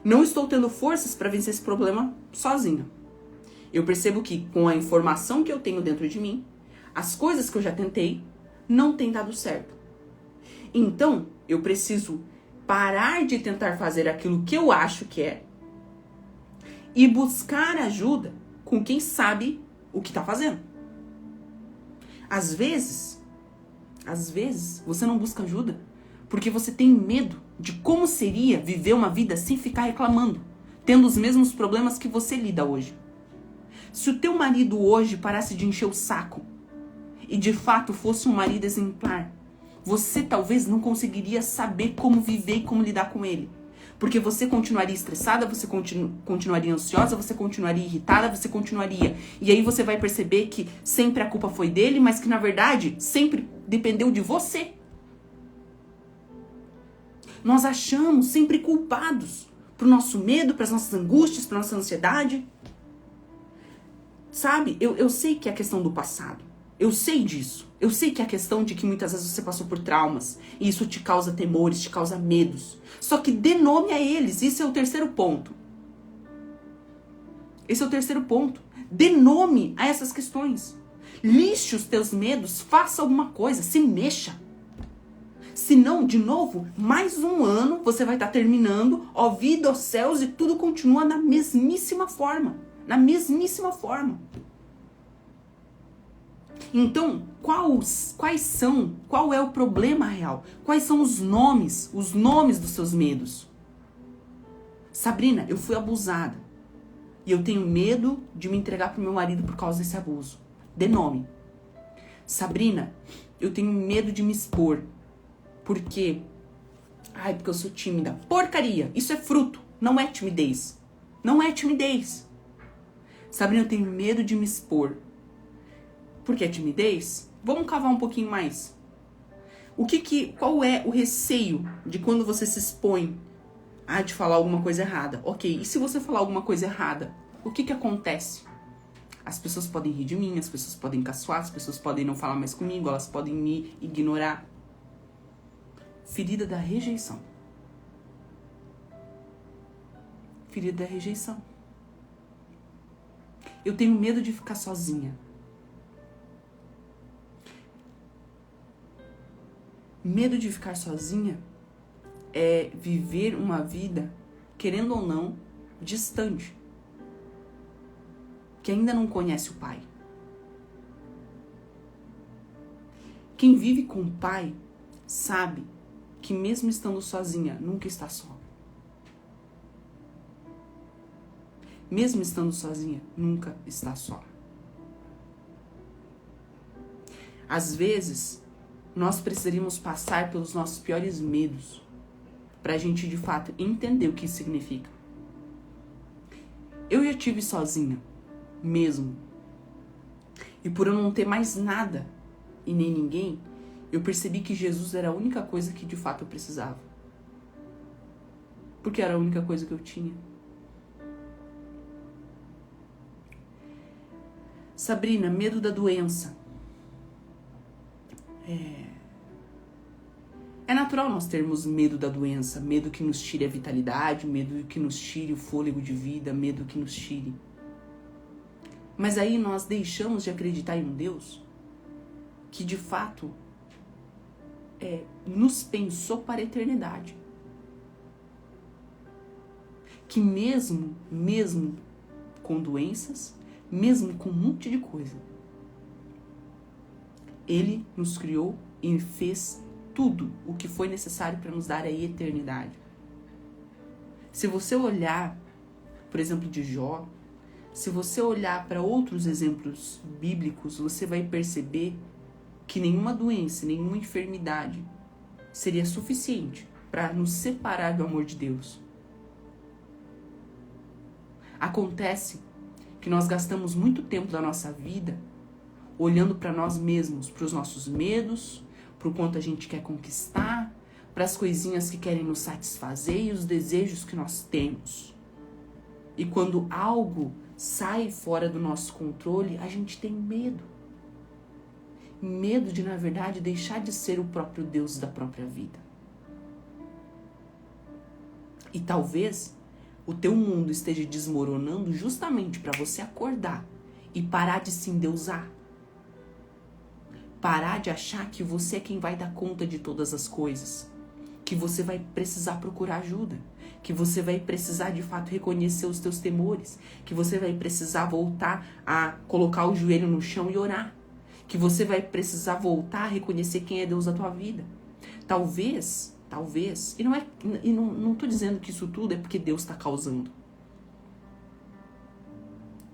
Não estou tendo forças para vencer esse problema sozinha. Eu percebo que com a informação que eu tenho dentro de mim, as coisas que eu já tentei, não tem dado certo. Então, eu preciso parar de tentar fazer aquilo que eu acho que é e buscar ajuda com quem sabe o que está fazendo. Às vezes, você não busca ajuda porque você tem medo de como seria viver uma vida sem ficar reclamando, tendo os mesmos problemas que você lida hoje. Se o teu marido hoje parasse de encher o saco e de fato fosse um marido exemplar, você talvez não conseguiria saber como viver e como lidar com ele. Porque você continuaria estressada, você continuaria ansiosa, você continuaria irritada, você continuaria. E aí você vai perceber que sempre a culpa foi dele, mas que na verdade sempre dependeu de você. Nós achamos sempre culpados pro nosso medo, para as nossas angústias, para nossa ansiedade. Sabe, eu sei que é a questão do passado. Eu sei disso. Eu sei que é a questão de que muitas vezes você passou por traumas. E isso te causa temores, te causa medos. Só que dê nome a eles. Isso é o terceiro ponto. Esse é o terceiro ponto. Dê nome a essas questões. Liste os teus medos. Faça alguma coisa. Se mexa. Senão, de novo, mais um ano você vai estar terminando. Ó vida, ó céus, e tudo continua na mesmíssima forma. Na mesmíssima forma. Então, qual é o problema real? Quais são os nomes dos seus medos? Sabrina, eu fui abusada. E eu tenho medo de me entregar pro meu marido por causa desse abuso. Dê nome. Sabrina, eu tenho medo de me expor. Por quê? Porque eu sou tímida. Porcaria! Isso é fruto, não é timidez. Não é timidez. Sabrina, eu tenho medo de me expor. Por que timidez? Vamos cavar um pouquinho mais. Qual é o receio de quando você se expõe de falar alguma coisa errada? Ok, e se você falar alguma coisa errada, o que acontece? As pessoas podem rir de mim, as pessoas podem caçoar, as pessoas podem não falar mais comigo, elas podem me ignorar. Ferida da rejeição. Ferida da rejeição. Eu tenho medo de ficar sozinha. Medo de ficar sozinha é viver uma vida, querendo ou não, distante. que ainda não conhece o Pai. Quem vive com o Pai sabe que mesmo estando sozinha, nunca está só. Mesmo estando sozinha, nunca está só. Às vezes, nós precisaríamos passar pelos nossos piores medos para a gente, de fato, entender o que isso significa. Eu já estive sozinha, mesmo. E por eu não ter mais nada e nem ninguém, eu percebi que Jesus era a única coisa que, de fato, eu precisava. Porque era a única coisa que eu tinha. Sabrina, medo da doença. É natural nós termos medo da doença, medo que nos tire a vitalidade, medo que nos tire o fôlego de vida, medo que nos tire. Mas aí nós deixamos de acreditar em um Deus que de fato nos pensou para a eternidade. Que mesmo com doenças, mesmo com um monte de coisa, Ele nos criou e fez tudo o que foi necessário para nos dar a eternidade. Se você olhar, por exemplo, de Jó, se você olhar para outros exemplos bíblicos, você vai perceber que nenhuma doença, nenhuma enfermidade seria suficiente para nos separar do amor de Deus. Acontece que nós gastamos muito tempo da nossa vida olhando para nós mesmos, para os nossos medos, para o quanto a gente quer conquistar, para as coisinhas que querem nos satisfazer e os desejos que nós temos. E quando algo sai fora do nosso controle, a gente tem medo. Medo de, na verdade, deixar de ser o próprio Deus da própria vida. E talvez o teu mundo esteja desmoronando justamente para você acordar e parar de se endeusar. Parar de achar que você é quem vai dar conta de todas as coisas. Que você vai precisar procurar ajuda. Que você vai precisar, de fato, reconhecer os teus temores. Que você vai precisar voltar a colocar o joelho no chão e orar. Que você vai precisar voltar a reconhecer quem é Deus da tua vida. Talvez, e não tô dizendo que isso tudo é porque Deus está causando.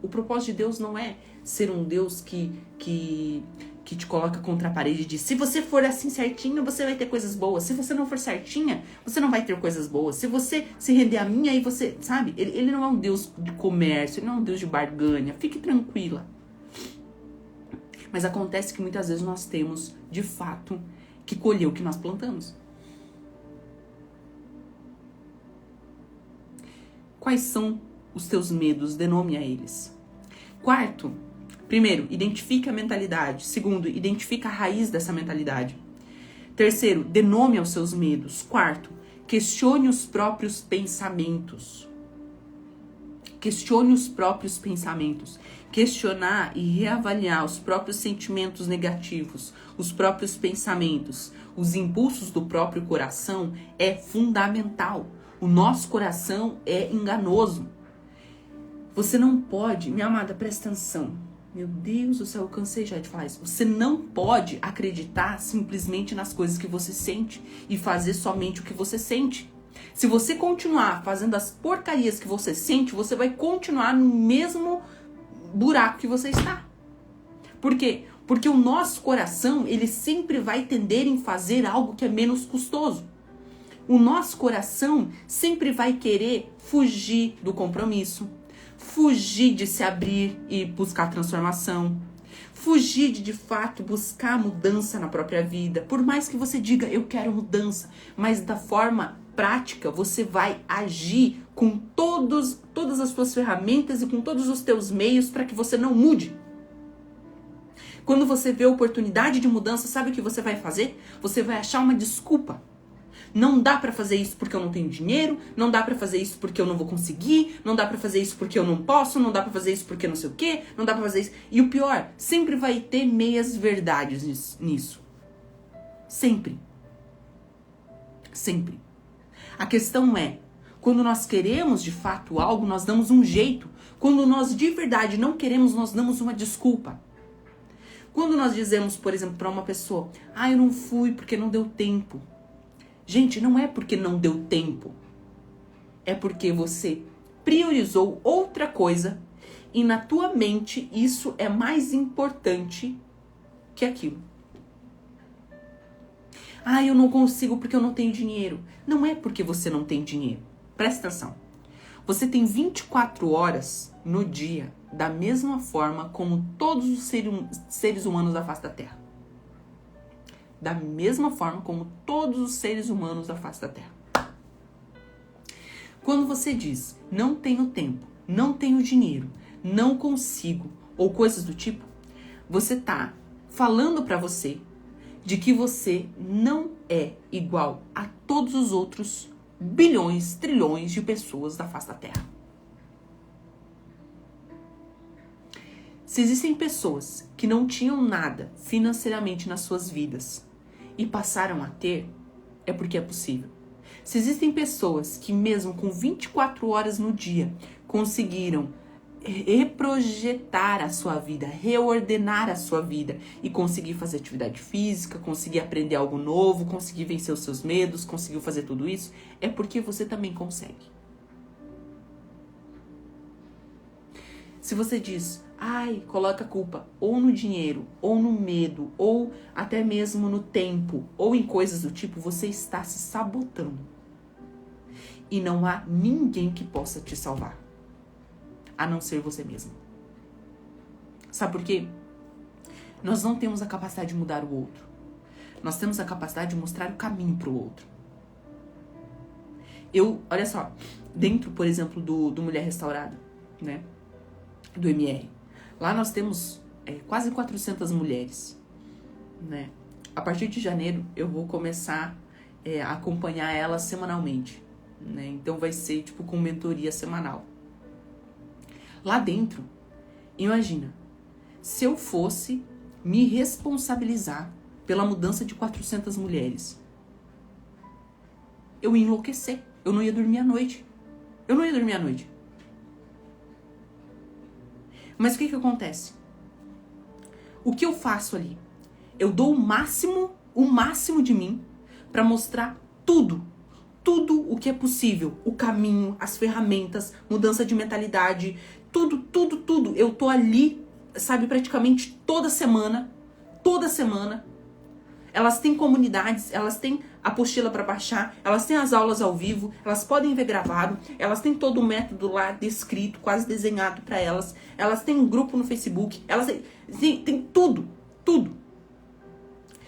O propósito de Deus não é ser um Deus que te coloca contra a parede e diz: se você for assim certinho, você vai ter coisas boas. Se você não for certinha, você não vai ter coisas boas. Se você se render a mim, aí você... Sabe? Ele não é um Deus de comércio, ele não é um Deus de barganha. Fique tranquila. Mas acontece que muitas vezes nós temos, de fato, que colher o que nós plantamos. Quais são os teus medos? Denome a eles. Quarto, primeiro, identifique a mentalidade. Segundo, identifique a raiz dessa mentalidade. Terceiro, denome aos seus medos. Quarto, questione os próprios pensamentos. Questione os próprios pensamentos. Questionar e reavaliar os próprios sentimentos negativos, os próprios pensamentos, os impulsos do próprio coração é fundamental. O nosso coração é enganoso. Você não pode, minha amada, presta atenção. Meu Deus do céu, eu cansei já de falar isso. Você não pode acreditar simplesmente nas coisas que você sente e fazer somente o que você sente. Se você continuar fazendo as porcarias que você sente, você vai continuar no mesmo buraco que você está. Por quê? Porque o nosso coração, ele sempre vai tender em fazer algo que é menos custoso. O nosso coração sempre vai querer fugir do compromisso, fugir de se abrir e buscar transformação, fugir de fato buscar mudança na própria vida. Por mais que você diga, eu quero mudança, mas da forma prática, você vai agir com todas as suas ferramentas e com todos os teus meios para que você não mude. Quando você vê a oportunidade de mudança, sabe o que você vai fazer? Você vai achar uma desculpa. Não dá pra fazer isso porque eu não tenho dinheiro, não dá pra fazer isso porque eu não vou conseguir, não dá pra fazer isso porque eu não posso, não dá pra fazer isso porque não sei o quê, não dá pra fazer isso. E o pior, sempre vai ter meias verdades nisso. Sempre. Sempre. A questão é, Quando nós queremos de fato algo, nós damos um jeito. Quando nós de verdade não queremos, nós damos uma desculpa. Quando nós dizemos, por exemplo, para uma pessoa, eu não fui porque não deu tempo. Gente, não é porque não deu tempo. É porque você priorizou outra coisa e na tua mente isso é mais importante que aquilo. Eu não consigo porque eu não tenho dinheiro. Não é porque você não tem dinheiro. Presta atenção. Você tem 24 horas no dia da mesma forma como todos os seres humanos da face da Terra. Da mesma forma como todos os seres humanos da face da Terra. Quando você diz, não tenho tempo, não tenho dinheiro, não consigo, ou coisas do tipo, você tá falando pra você de que você não é igual a todos os outros bilhões, trilhões de pessoas da face da Terra. Se existem pessoas que não tinham nada financeiramente nas suas vidas e passaram a ter, é porque é possível. Se existem pessoas que mesmo com 24 horas no dia conseguiram reprojetar a sua vida, reordenar a sua vida e conseguir fazer atividade física, conseguir aprender algo novo, conseguir vencer os seus medos, conseguiu fazer tudo isso, é porque você também consegue. Se você diz, coloca a culpa ou no dinheiro, ou no medo, ou até mesmo no tempo, ou em coisas do tipo, você está se sabotando. E não há ninguém que possa te salvar, a não ser você mesmo. Sabe por quê? Nós não temos a capacidade de mudar o outro. Nós temos a capacidade de mostrar o caminho para o outro. Olha só, dentro, por exemplo, do Mulher Restaurada, né? Do MR. Lá nós temos quase 400 mulheres, né? A partir de janeiro eu vou começar a acompanhar elas semanalmente, né? Então vai ser tipo com mentoria semanal. Lá dentro, imagina, se eu fosse me responsabilizar pela mudança de 400 mulheres, eu ia enlouquecer, eu não ia dormir à noite. Mas o que acontece? O que eu faço ali? Eu dou o máximo de mim para mostrar tudo o que é possível, o caminho, as ferramentas, mudança de mentalidade, tudo. Eu tô ali, sabe, praticamente toda semana. Elas têm comunidades, elas têm apostila para baixar, elas têm as aulas ao vivo, elas podem ver gravado, elas têm todo o método lá descrito, quase desenhado para elas, elas têm um grupo no Facebook, elas têm tudo.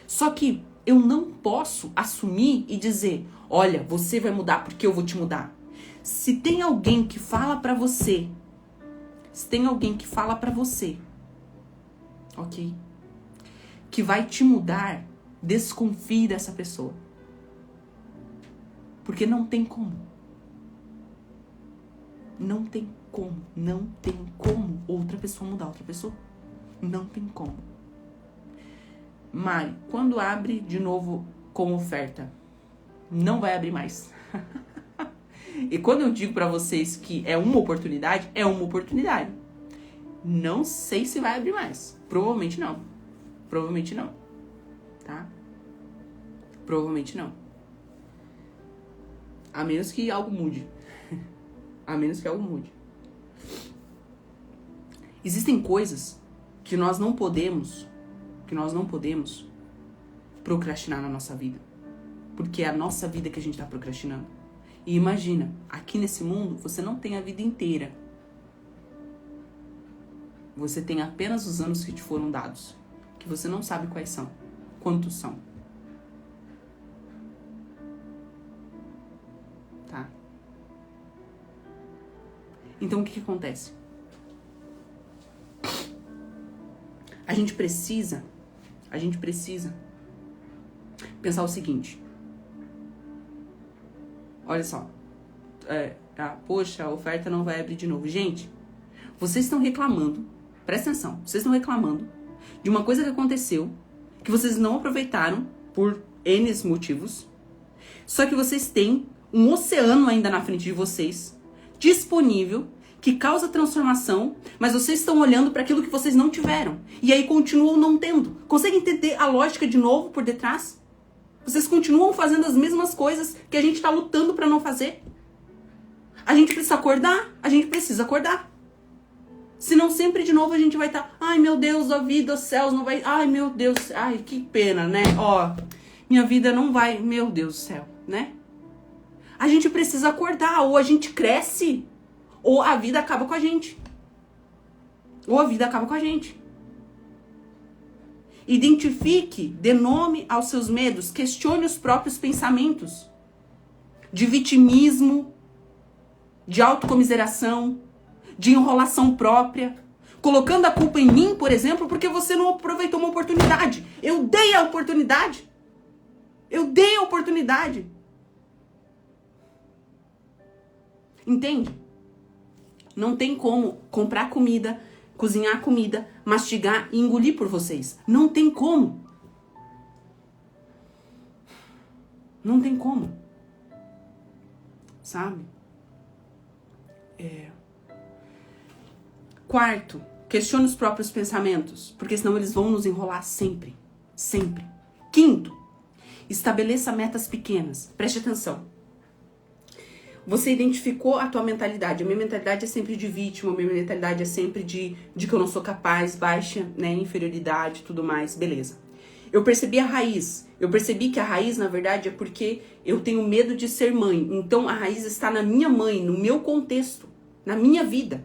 Só que eu não posso assumir e dizer, olha, você vai mudar porque eu vou te mudar. Se tem alguém que fala pra você, ok? Que vai te mudar, desconfie dessa pessoa. Porque não tem como. Não tem como outra pessoa mudar outra pessoa. Não tem como. Mari, quando abre de novo com oferta? Não vai abrir mais. E quando eu digo pra vocês que é uma oportunidade, é uma oportunidade. Não sei se vai abrir mais. Provavelmente não. Tá? Provavelmente não. A menos que algo mude. Existem coisas que nós não podemos procrastinar na nossa vida. Porque é a nossa vida que a gente tá procrastinando. E imagina, aqui nesse mundo, você não tem a vida inteira. Você tem apenas os anos que te foram dados. Que você não sabe quais são. Quantos são. Tá? Então o que acontece? A gente precisa pensar o seguinte. Olha só. Poxa, a oferta não vai abrir de novo. Gente, vocês estão reclamando. Presta atenção. Vocês estão reclamando de uma coisa que aconteceu, que vocês não aproveitaram por N motivos. Só que vocês têm um oceano ainda na frente de vocês, disponível, que causa transformação, mas vocês estão olhando para aquilo que vocês não tiveram. E aí continuam não tendo. Consegue entender a lógica de novo por detrás? Vocês continuam fazendo as mesmas coisas que a gente está lutando para não fazer. A gente precisa acordar. A gente precisa acordar. Senão sempre de novo a gente vai estar... Ai, meu Deus, a vida, os céus, não vai... Ai, meu Deus, ai, que pena, né? Ó, minha vida não vai... Meu Deus do céu, né? A gente precisa acordar. Ou a gente cresce... Ou a vida acaba com a gente. Ou a vida acaba com a gente. Identifique, dê nome aos seus medos, questione os próprios pensamentos. De vitimismo, de autocomiseração, de enrolação própria. Colocando a culpa em mim, por exemplo, porque você não aproveitou uma oportunidade. Eu dei a oportunidade. Eu dei a oportunidade. Entende? Não tem como comprar comida, cozinhar comida, mastigar e engolir por vocês. Não tem como. Não tem como. Sabe? Quarto, questione os próprios pensamentos, porque senão eles vão nos enrolar sempre. Sempre. Quinto, estabeleça metas pequenas. Preste atenção. Você identificou a tua mentalidade. A minha mentalidade é sempre de vítima, a minha mentalidade é sempre de que eu não sou capaz, baixa, né, inferioridade e tudo mais. Beleza. Eu percebi a raiz. Eu percebi que a raiz, na verdade, é porque eu tenho medo de ser mãe. Então, a raiz está na minha mãe, no meu contexto, na minha vida.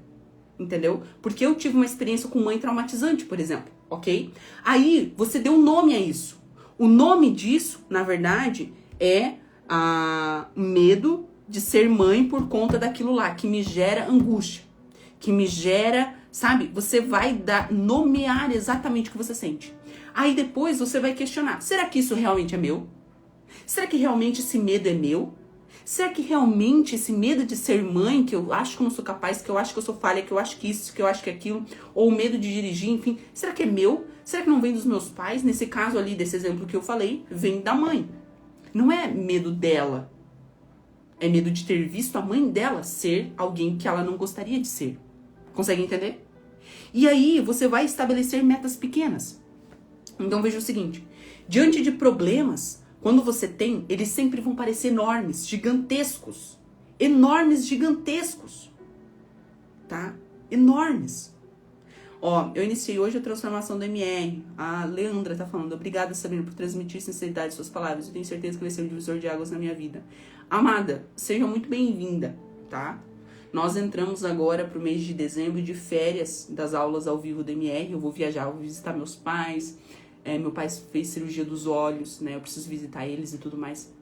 Entendeu? Porque eu tive uma experiência com mãe traumatizante, por exemplo. Ok? Aí, você deu um nome a isso. O nome disso, na verdade, é medo de ser mãe por conta daquilo lá, que me gera angústia, que me gera, sabe? Você vai nomear exatamente o que você sente. Aí depois você vai questionar, será que isso realmente é meu? Será que realmente esse medo é meu? Será que realmente esse medo de ser mãe, que eu acho que eu não sou capaz, que eu acho que eu sou falha, que eu acho que isso, que eu acho que aquilo, ou o medo de dirigir, enfim, será que é meu? Será que não vem dos meus pais? Nesse caso ali, desse exemplo que eu falei, vem da mãe. Não é medo dela. É medo de ter visto a mãe dela ser alguém que ela não gostaria de ser. Consegue entender? E aí você vai estabelecer metas pequenas. Então veja o seguinte. Diante de problemas, quando você tem, eles sempre vão parecer enormes, gigantescos. Enormes, gigantescos. Tá? Enormes. Ó, eu iniciei hoje a transformação do MR. A Leandra tá falando. Obrigada, Sabrina, por transmitir sinceridade suas palavras. Eu tenho certeza que vai ser um divisor de águas na minha vida. Amada, seja muito bem-vinda, tá? Nós entramos agora pro mês de dezembro de férias das aulas ao vivo do MR. Eu vou viajar, vou visitar meus pais. Meu pai fez cirurgia dos olhos, né? Eu preciso visitar eles e tudo mais.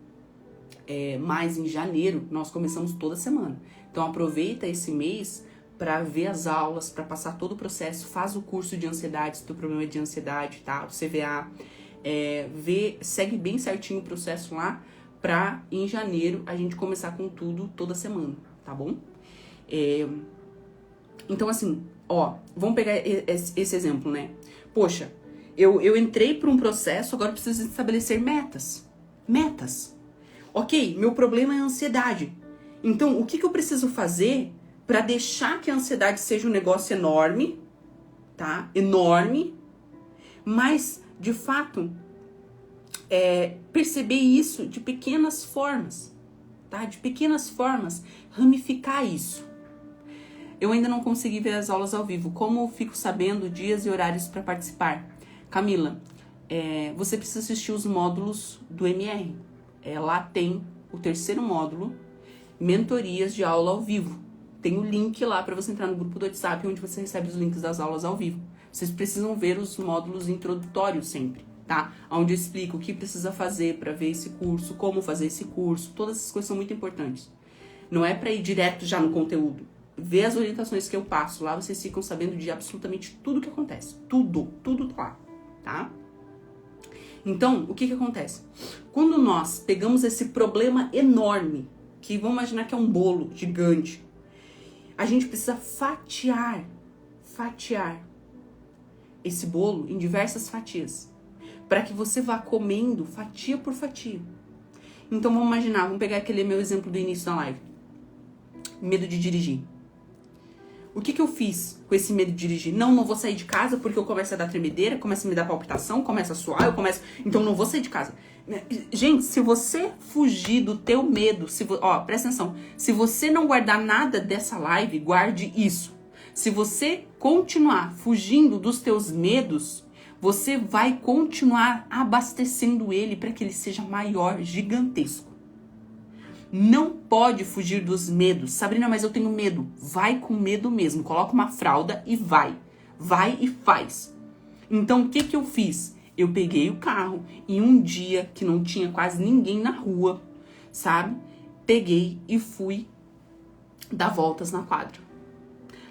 Mas em janeiro, nós começamos toda semana. Então aproveita esse mês para ver as aulas, para passar todo o processo, faz o curso de ansiedade, se o teu problema é de ansiedade, tá? O CVA, segue bem certinho o processo lá, pra em janeiro a gente começar com tudo toda semana, tá bom? Então assim, ó, vamos pegar esse exemplo, né? Poxa, eu entrei para um processo, agora eu preciso estabelecer metas. Metas. Ok, meu problema é a ansiedade. Então, o que eu preciso fazer para deixar que a ansiedade seja um negócio enorme, tá? Enorme, mas, de fato, perceber isso de pequenas formas, tá? De pequenas formas, ramificar isso. Eu ainda não consegui ver as aulas ao vivo. Como eu fico sabendo dias e horários para participar? Camila, você precisa assistir os módulos do MR. Lá tem o 3º módulo, mentorias de aula ao vivo. Tem o link lá para você entrar no grupo do WhatsApp, onde você recebe os links das aulas ao vivo. Vocês precisam ver os módulos introdutórios sempre, tá? Onde eu explico o que precisa fazer para ver esse curso, como fazer esse curso. Todas essas coisas são muito importantes. Não é para ir direto já no conteúdo. Ver as orientações que eu passo lá, vocês ficam sabendo de absolutamente tudo que acontece. Tudo tá lá, tá? Então, o que acontece? Quando nós pegamos esse problema enorme, que vamos imaginar que é um bolo gigante, a gente precisa fatiar esse bolo em diversas fatias, para que você vá comendo fatia por fatia. Então vamos imaginar, vamos pegar aquele meu exemplo do início da live. Medo de dirigir. O que eu fiz com esse medo de dirigir? Não vou sair de casa porque eu começo a dar tremedeira, começa a me dar palpitação, começa a suar, então não vou sair de casa. Gente, se você fugir do teu medo, presta atenção. Se você não guardar nada dessa live, guarde isso. Se você continuar fugindo dos teus medos, você vai continuar abastecendo ele para que ele seja maior, gigantesco. Não pode fugir dos medos. Sabrina, mas eu tenho medo. Vai com medo mesmo. Coloca uma fralda e vai. Vai e faz. Então, o que eu fiz? Eu peguei o carro e um dia que não tinha quase ninguém na rua, sabe? Peguei e fui dar voltas na quadra.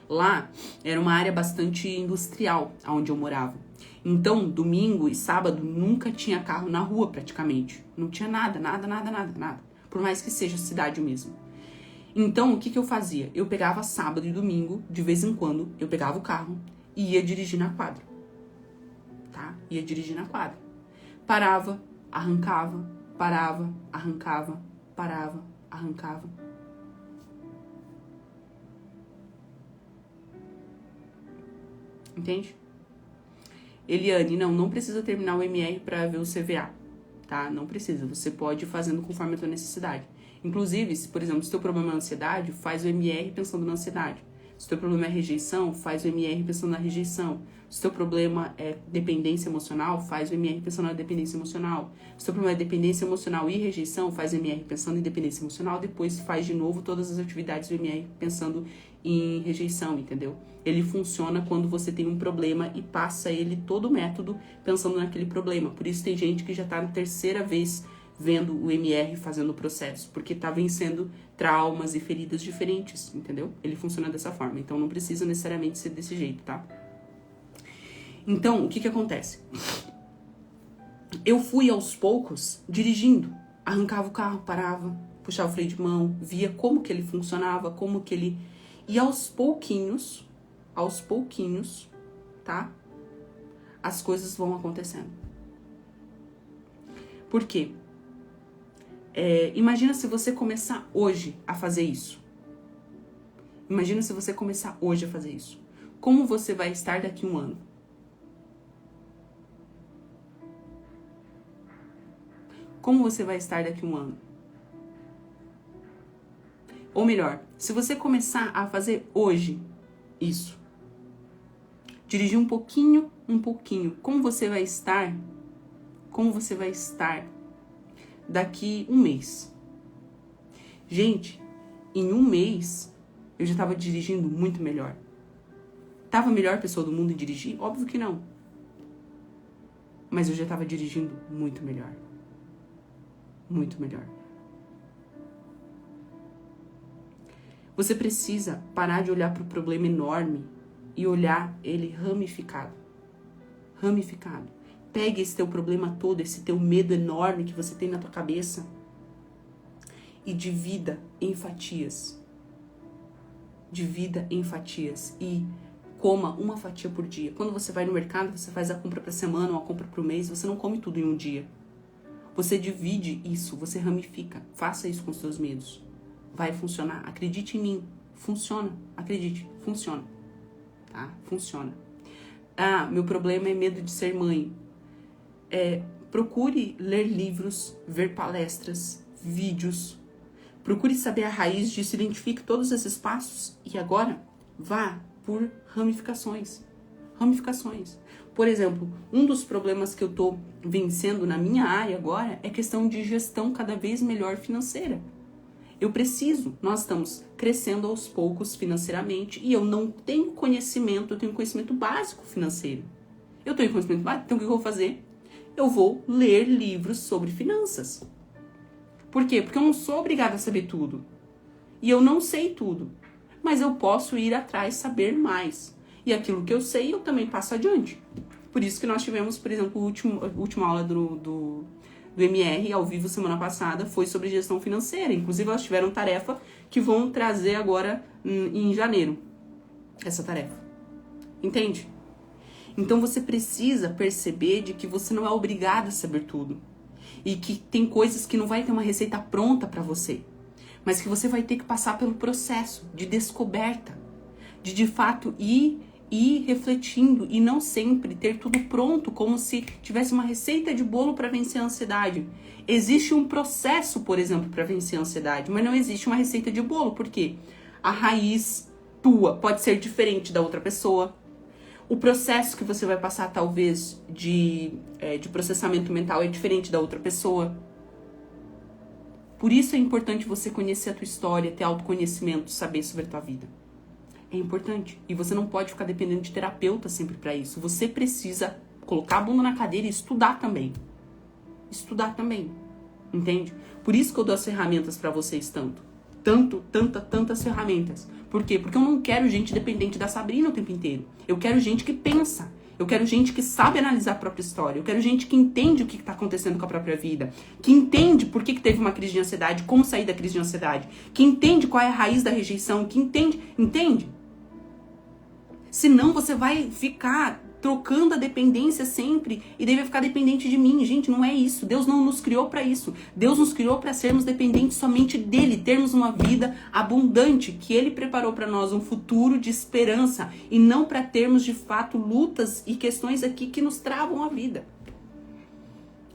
Lá era uma área bastante industrial, onde eu morava. Então, domingo e sábado nunca tinha carro na rua praticamente. Não tinha nada. Por mais que seja cidade mesmo. Então, o que eu fazia? Eu pegava sábado e domingo, de vez em quando, eu pegava o carro e ia dirigir na quadra. Tá? Ia dirigir na quadra. Parava, arrancava, parava, arrancava, parava, arrancava. Entende? Eliane, não precisa terminar o MR para ver o CVA. Tá? Não precisa, você pode ir fazendo conforme a tua necessidade. Inclusive, se, por exemplo, se o teu problema é ansiedade, faz o MR pensando na ansiedade. Se o teu problema é rejeição, faz o MR pensando na rejeição. Se o teu problema é dependência emocional, faz o MR pensando na dependência emocional. Se o teu problema é dependência emocional e rejeição, faz o MR pensando em dependência emocional, depois faz de novo todas as atividades do MR pensando em rejeição, entendeu? Ele funciona quando você tem um problema e passa ele todo o método pensando naquele problema. Por isso tem gente que já tá na terceira vez vendo o MR fazendo o processo, porque tá vencendo traumas e feridas diferentes, entendeu? Ele funciona dessa forma, então não precisa necessariamente ser desse jeito, tá? Então, o que acontece? Eu fui aos poucos dirigindo, arrancava o carro, parava, puxava o freio de mão, via como que ele funcionava, como que ele... E aos pouquinhos, tá? As coisas vão acontecendo. Por quê? Imagina se você começar hoje a fazer isso. Imagina se você começar hoje a fazer isso. Como você vai estar daqui a um ano? Como você vai estar daqui a um ano? Ou melhor, se você começar a fazer hoje isso, dirigir um pouquinho, como você vai estar? Como você vai estar daqui um mês? Gente, em um mês eu já estava dirigindo muito melhor. Tava a melhor pessoa do mundo em dirigir? Óbvio que não. Mas eu já estava dirigindo muito melhor. Muito melhor. Você precisa parar de olhar para o problema enorme e olhar ele ramificado. Ramificado. Pegue esse teu problema todo, esse teu medo enorme que você tem na tua cabeça e divida em fatias. Divida em fatias e coma uma fatia por dia. Quando você vai no mercado, você faz a compra para semana ou a compra para o mês, você não come tudo em um dia. Você divide isso, você ramifica. Faça isso com os seus medos. Vai funcionar. Acredite em mim. Funciona. Acredite. Funciona. Tá? Funciona. Ah, meu problema é medo de ser mãe. Procure ler livros, ver palestras, vídeos. Procure saber a raiz disso, identifique todos esses passos e agora vá por ramificações. Ramificações. Por exemplo, um dos problemas que eu tô vencendo na minha área agora é questão de gestão cada vez melhor financeira. Nós estamos crescendo aos poucos financeiramente e eu não tenho conhecimento, eu tenho conhecimento básico financeiro. Eu tenho conhecimento básico, então o que eu vou fazer? Eu vou ler livros sobre finanças. Por quê? Porque eu não sou obrigada a saber tudo. E eu não sei tudo. Mas eu posso ir atrás, saber mais. E aquilo que eu sei, eu também passo adiante. Por isso que nós tivemos, por exemplo, a última aula do MR ao vivo semana passada foi sobre gestão financeira. Inclusive, elas tiveram tarefa que vão trazer agora em janeiro. Essa tarefa. Entende? Então, você precisa perceber de que você não é obrigado a saber tudo. E que tem coisas que não vai ter uma receita pronta para você, mas que você vai ter que passar pelo processo de descoberta, de fato ir refletindo e não sempre ter tudo pronto como se tivesse uma receita de bolo para vencer a ansiedade. Existe um processo, por exemplo, para vencer a ansiedade, mas não existe uma receita de bolo, porque a raiz tua pode ser diferente da outra pessoa. O processo que você vai passar, talvez, de processamento mental é diferente da outra pessoa. Por isso é importante você conhecer a tua história, ter autoconhecimento, saber sobre a tua vida. É importante. E você não pode ficar dependendo de terapeuta sempre para isso. Você precisa colocar a bunda na cadeira e estudar também. Estudar também. Entende? Por isso que eu dou as ferramentas para vocês tantas ferramentas. Por quê? Porque eu não quero gente dependente da Sabrina o tempo inteiro. Eu quero gente que pensa. Eu quero gente que sabe analisar a própria história. Eu quero gente que entende o que está acontecendo com a própria vida. Que entende por que teve uma crise de ansiedade, como sair da crise de ansiedade. Que entende qual é a raiz da rejeição. Que entende? Senão você vai ficar trocando a dependência sempre e daí vai ficar dependente de mim. Gente, não é isso. Deus não nos criou para isso. Deus nos criou para sermos dependentes somente dele, termos uma vida abundante, que ele preparou para nós um futuro de esperança e não para termos de fato lutas e questões aqui que nos travam a vida.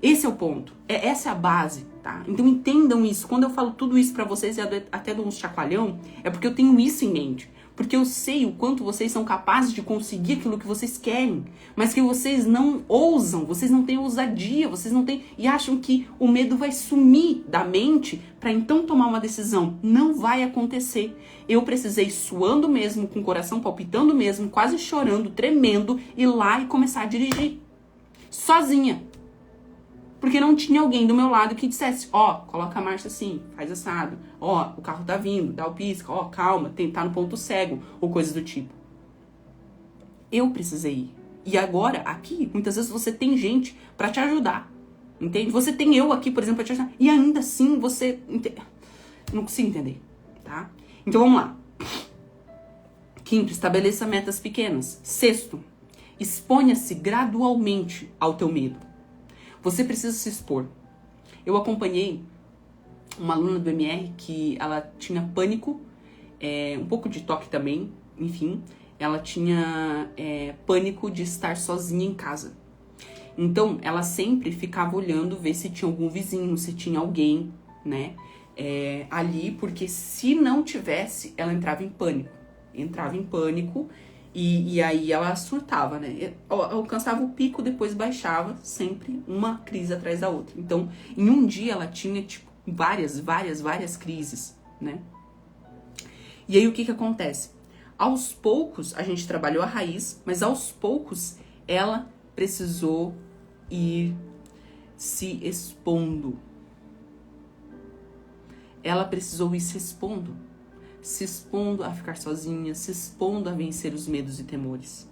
Esse é o ponto. Essa é a base, tá? Então entendam isso. Quando eu falo tudo isso para vocês e até dou um chacoalhão, é porque eu tenho isso em mente. Porque eu sei o quanto vocês são capazes de conseguir aquilo que vocês querem, mas que vocês não ousam, vocês não têm ousadia, vocês não têm e acham que o medo vai sumir da mente para então tomar uma decisão. Não vai acontecer. Eu precisei suando mesmo, com o coração palpitando mesmo, quase chorando, tremendo, ir lá e começar a dirigir. Sozinha. Porque não tinha alguém do meu lado que dissesse, coloca a marcha assim, faz assado, o carro tá vindo, dá o pisca, calma, tá no ponto cego, ou coisas do tipo. Eu precisei ir. E agora, aqui, muitas vezes você tem gente pra te ajudar, entende? Você tem eu aqui, por exemplo, pra te ajudar, e ainda assim você... Não consigo entender, tá? Então vamos lá. Quinto, estabeleça metas pequenas. Sexto, exponha-se gradualmente ao teu medo. Você precisa se expor. Eu acompanhei uma aluna do MR que ela tinha pânico, um pouco de toque também, enfim. Ela tinha pânico de estar sozinha em casa. Então, ela sempre ficava olhando, ver se tinha algum vizinho, se tinha alguém, né, ali, porque se não tivesse, ela entrava em pânico. E aí ela surtava, né? Alcançava o pico, depois baixava, sempre uma crise atrás da outra. Então, em um dia ela tinha, tipo, várias crises, né? E aí o que acontece? Aos poucos, a gente trabalhou a raiz, mas aos poucos ela precisou ir se expondo. Ela precisou ir se expondo a ficar sozinha, se expondo a vencer os medos e temores.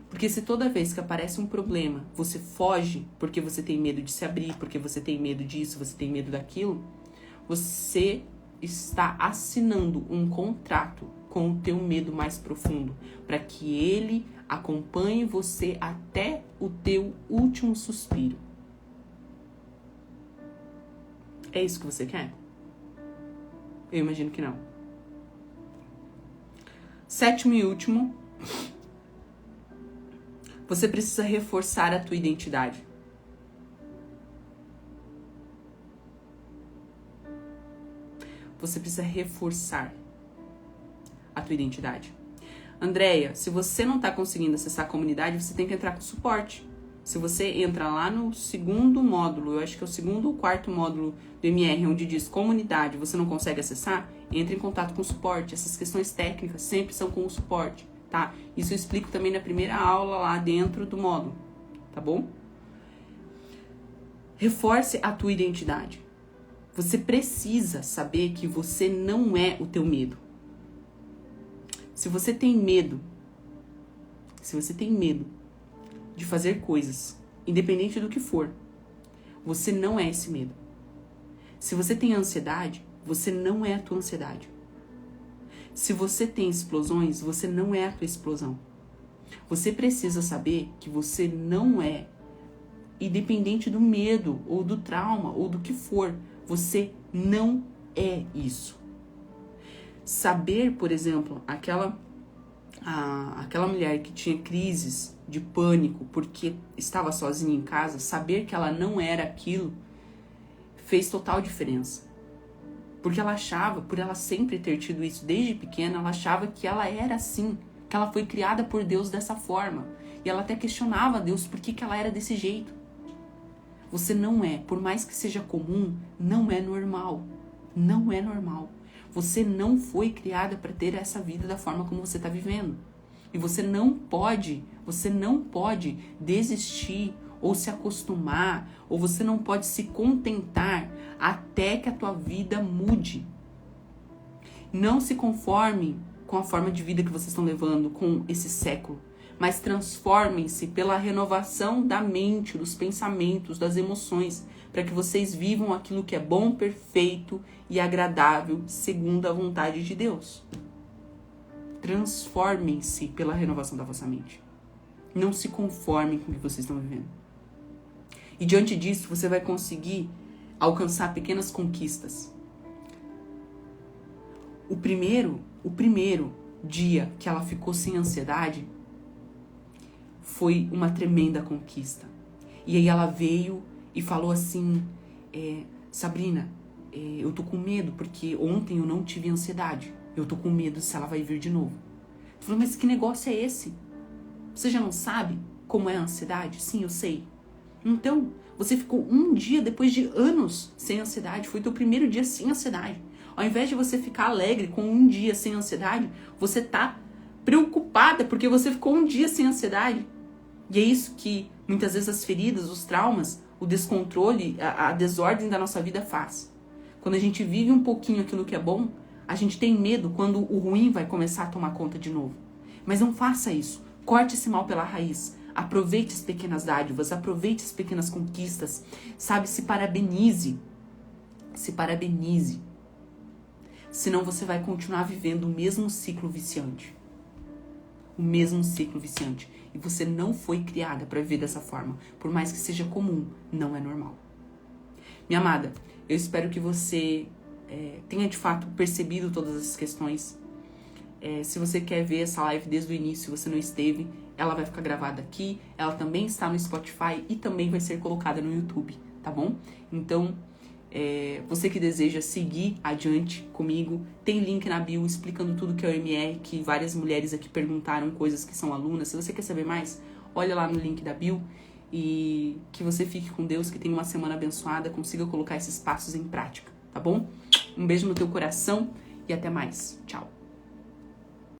Porque se toda vez que aparece um problema, você foge porque você tem medo de se abrir, porque você tem medo disso, você tem medo daquilo, você está assinando um contrato com o teu medo mais profundo, para que ele acompanhe você até o teu último suspiro. É isso que você quer? Eu imagino que não. Sétimo e último, você precisa reforçar a tua identidade. Você precisa reforçar a tua identidade. Andréia, se você não está conseguindo acessar a comunidade, você tem que entrar com suporte. Se você entra lá no segundo módulo, eu acho que é o segundo ou quarto módulo do MR, onde diz comunidade, você não consegue acessar, entre em contato com o suporte. Essas questões técnicas sempre são com o suporte, tá? Isso eu explico também na primeira aula lá dentro do módulo, tá bom? Reforce a tua identidade. Você precisa saber que você não é o teu medo. Se você tem medo de fazer coisas, independente do que for, você não é esse medo. Se você tem ansiedade, você não é a tua ansiedade. Se você tem explosões, você não é a tua explosão. Você precisa saber que você não é independente do medo, ou do trauma, ou do que for. Você não é isso. Saber, por exemplo, aquela mulher que tinha crises de pânico porque estava sozinha em casa, saber que ela não era aquilo, fez total diferença. Porque ela achava, por ela sempre ter tido isso desde pequena, ela achava que ela era assim, que ela foi criada por Deus dessa forma. E ela até questionava a Deus por que ela era desse jeito. Você não é, por mais que seja comum, não é normal. Não é normal. Você não foi criada para ter essa vida da forma como você está vivendo. E você não pode desistir ou se acostumar, ou você não pode se contentar até que a tua vida mude. Não se conforme com a forma de vida que vocês estão levando com esse século, mas transformem-se pela renovação da mente, dos pensamentos, das emoções, para que vocês vivam aquilo que é bom, perfeito e agradável, segundo a vontade de Deus. Transformem-se pela renovação da vossa mente. Não se conformem com o que vocês estão vivendo. E diante disso, você vai conseguir alcançar pequenas conquistas. O primeiro dia que ela ficou sem ansiedade foi uma tremenda conquista. E aí ela veio e falou assim, Sabrina, eu tô com medo porque ontem eu não tive ansiedade. Eu tô com medo se ela vai vir de novo. Eu falei, mas que negócio é esse? Você já não sabe como é a ansiedade? Sim, eu sei. Então, você ficou um dia depois de anos sem ansiedade. Foi teu primeiro dia sem ansiedade. Ao invés de você ficar alegre com um dia sem ansiedade, você tá preocupada porque você ficou um dia sem ansiedade. E é isso que muitas vezes as feridas, os traumas, o descontrole, a desordem da nossa vida faz. Quando a gente vive um pouquinho aquilo que é bom, a gente tem medo quando o ruim vai começar a tomar conta de novo. Mas não faça isso. Corte esse mal pela raiz. Aproveite as pequenas dádivas, aproveite as pequenas conquistas. Sabe, se parabenize. Se parabenize. Senão você vai continuar vivendo o mesmo ciclo viciante. O mesmo ciclo viciante. E você não foi criada para viver dessa forma. Por mais que seja comum, não é normal. Minha amada, eu espero que você tenha de fato percebido todas essas questões. Se você quer ver essa live desde o início, você não esteve, ela vai ficar gravada aqui. Ela também está no Spotify e também vai ser colocada no YouTube, tá bom? Então, você que deseja seguir adiante comigo, tem link na bio explicando tudo que é o MR, que várias mulheres aqui perguntaram coisas que são alunas. Se você quer saber mais, olha lá no link da bio e que você fique com Deus, que tenha uma semana abençoada, consiga colocar esses passos em prática, tá bom? Um beijo no teu coração e até mais. Tchau!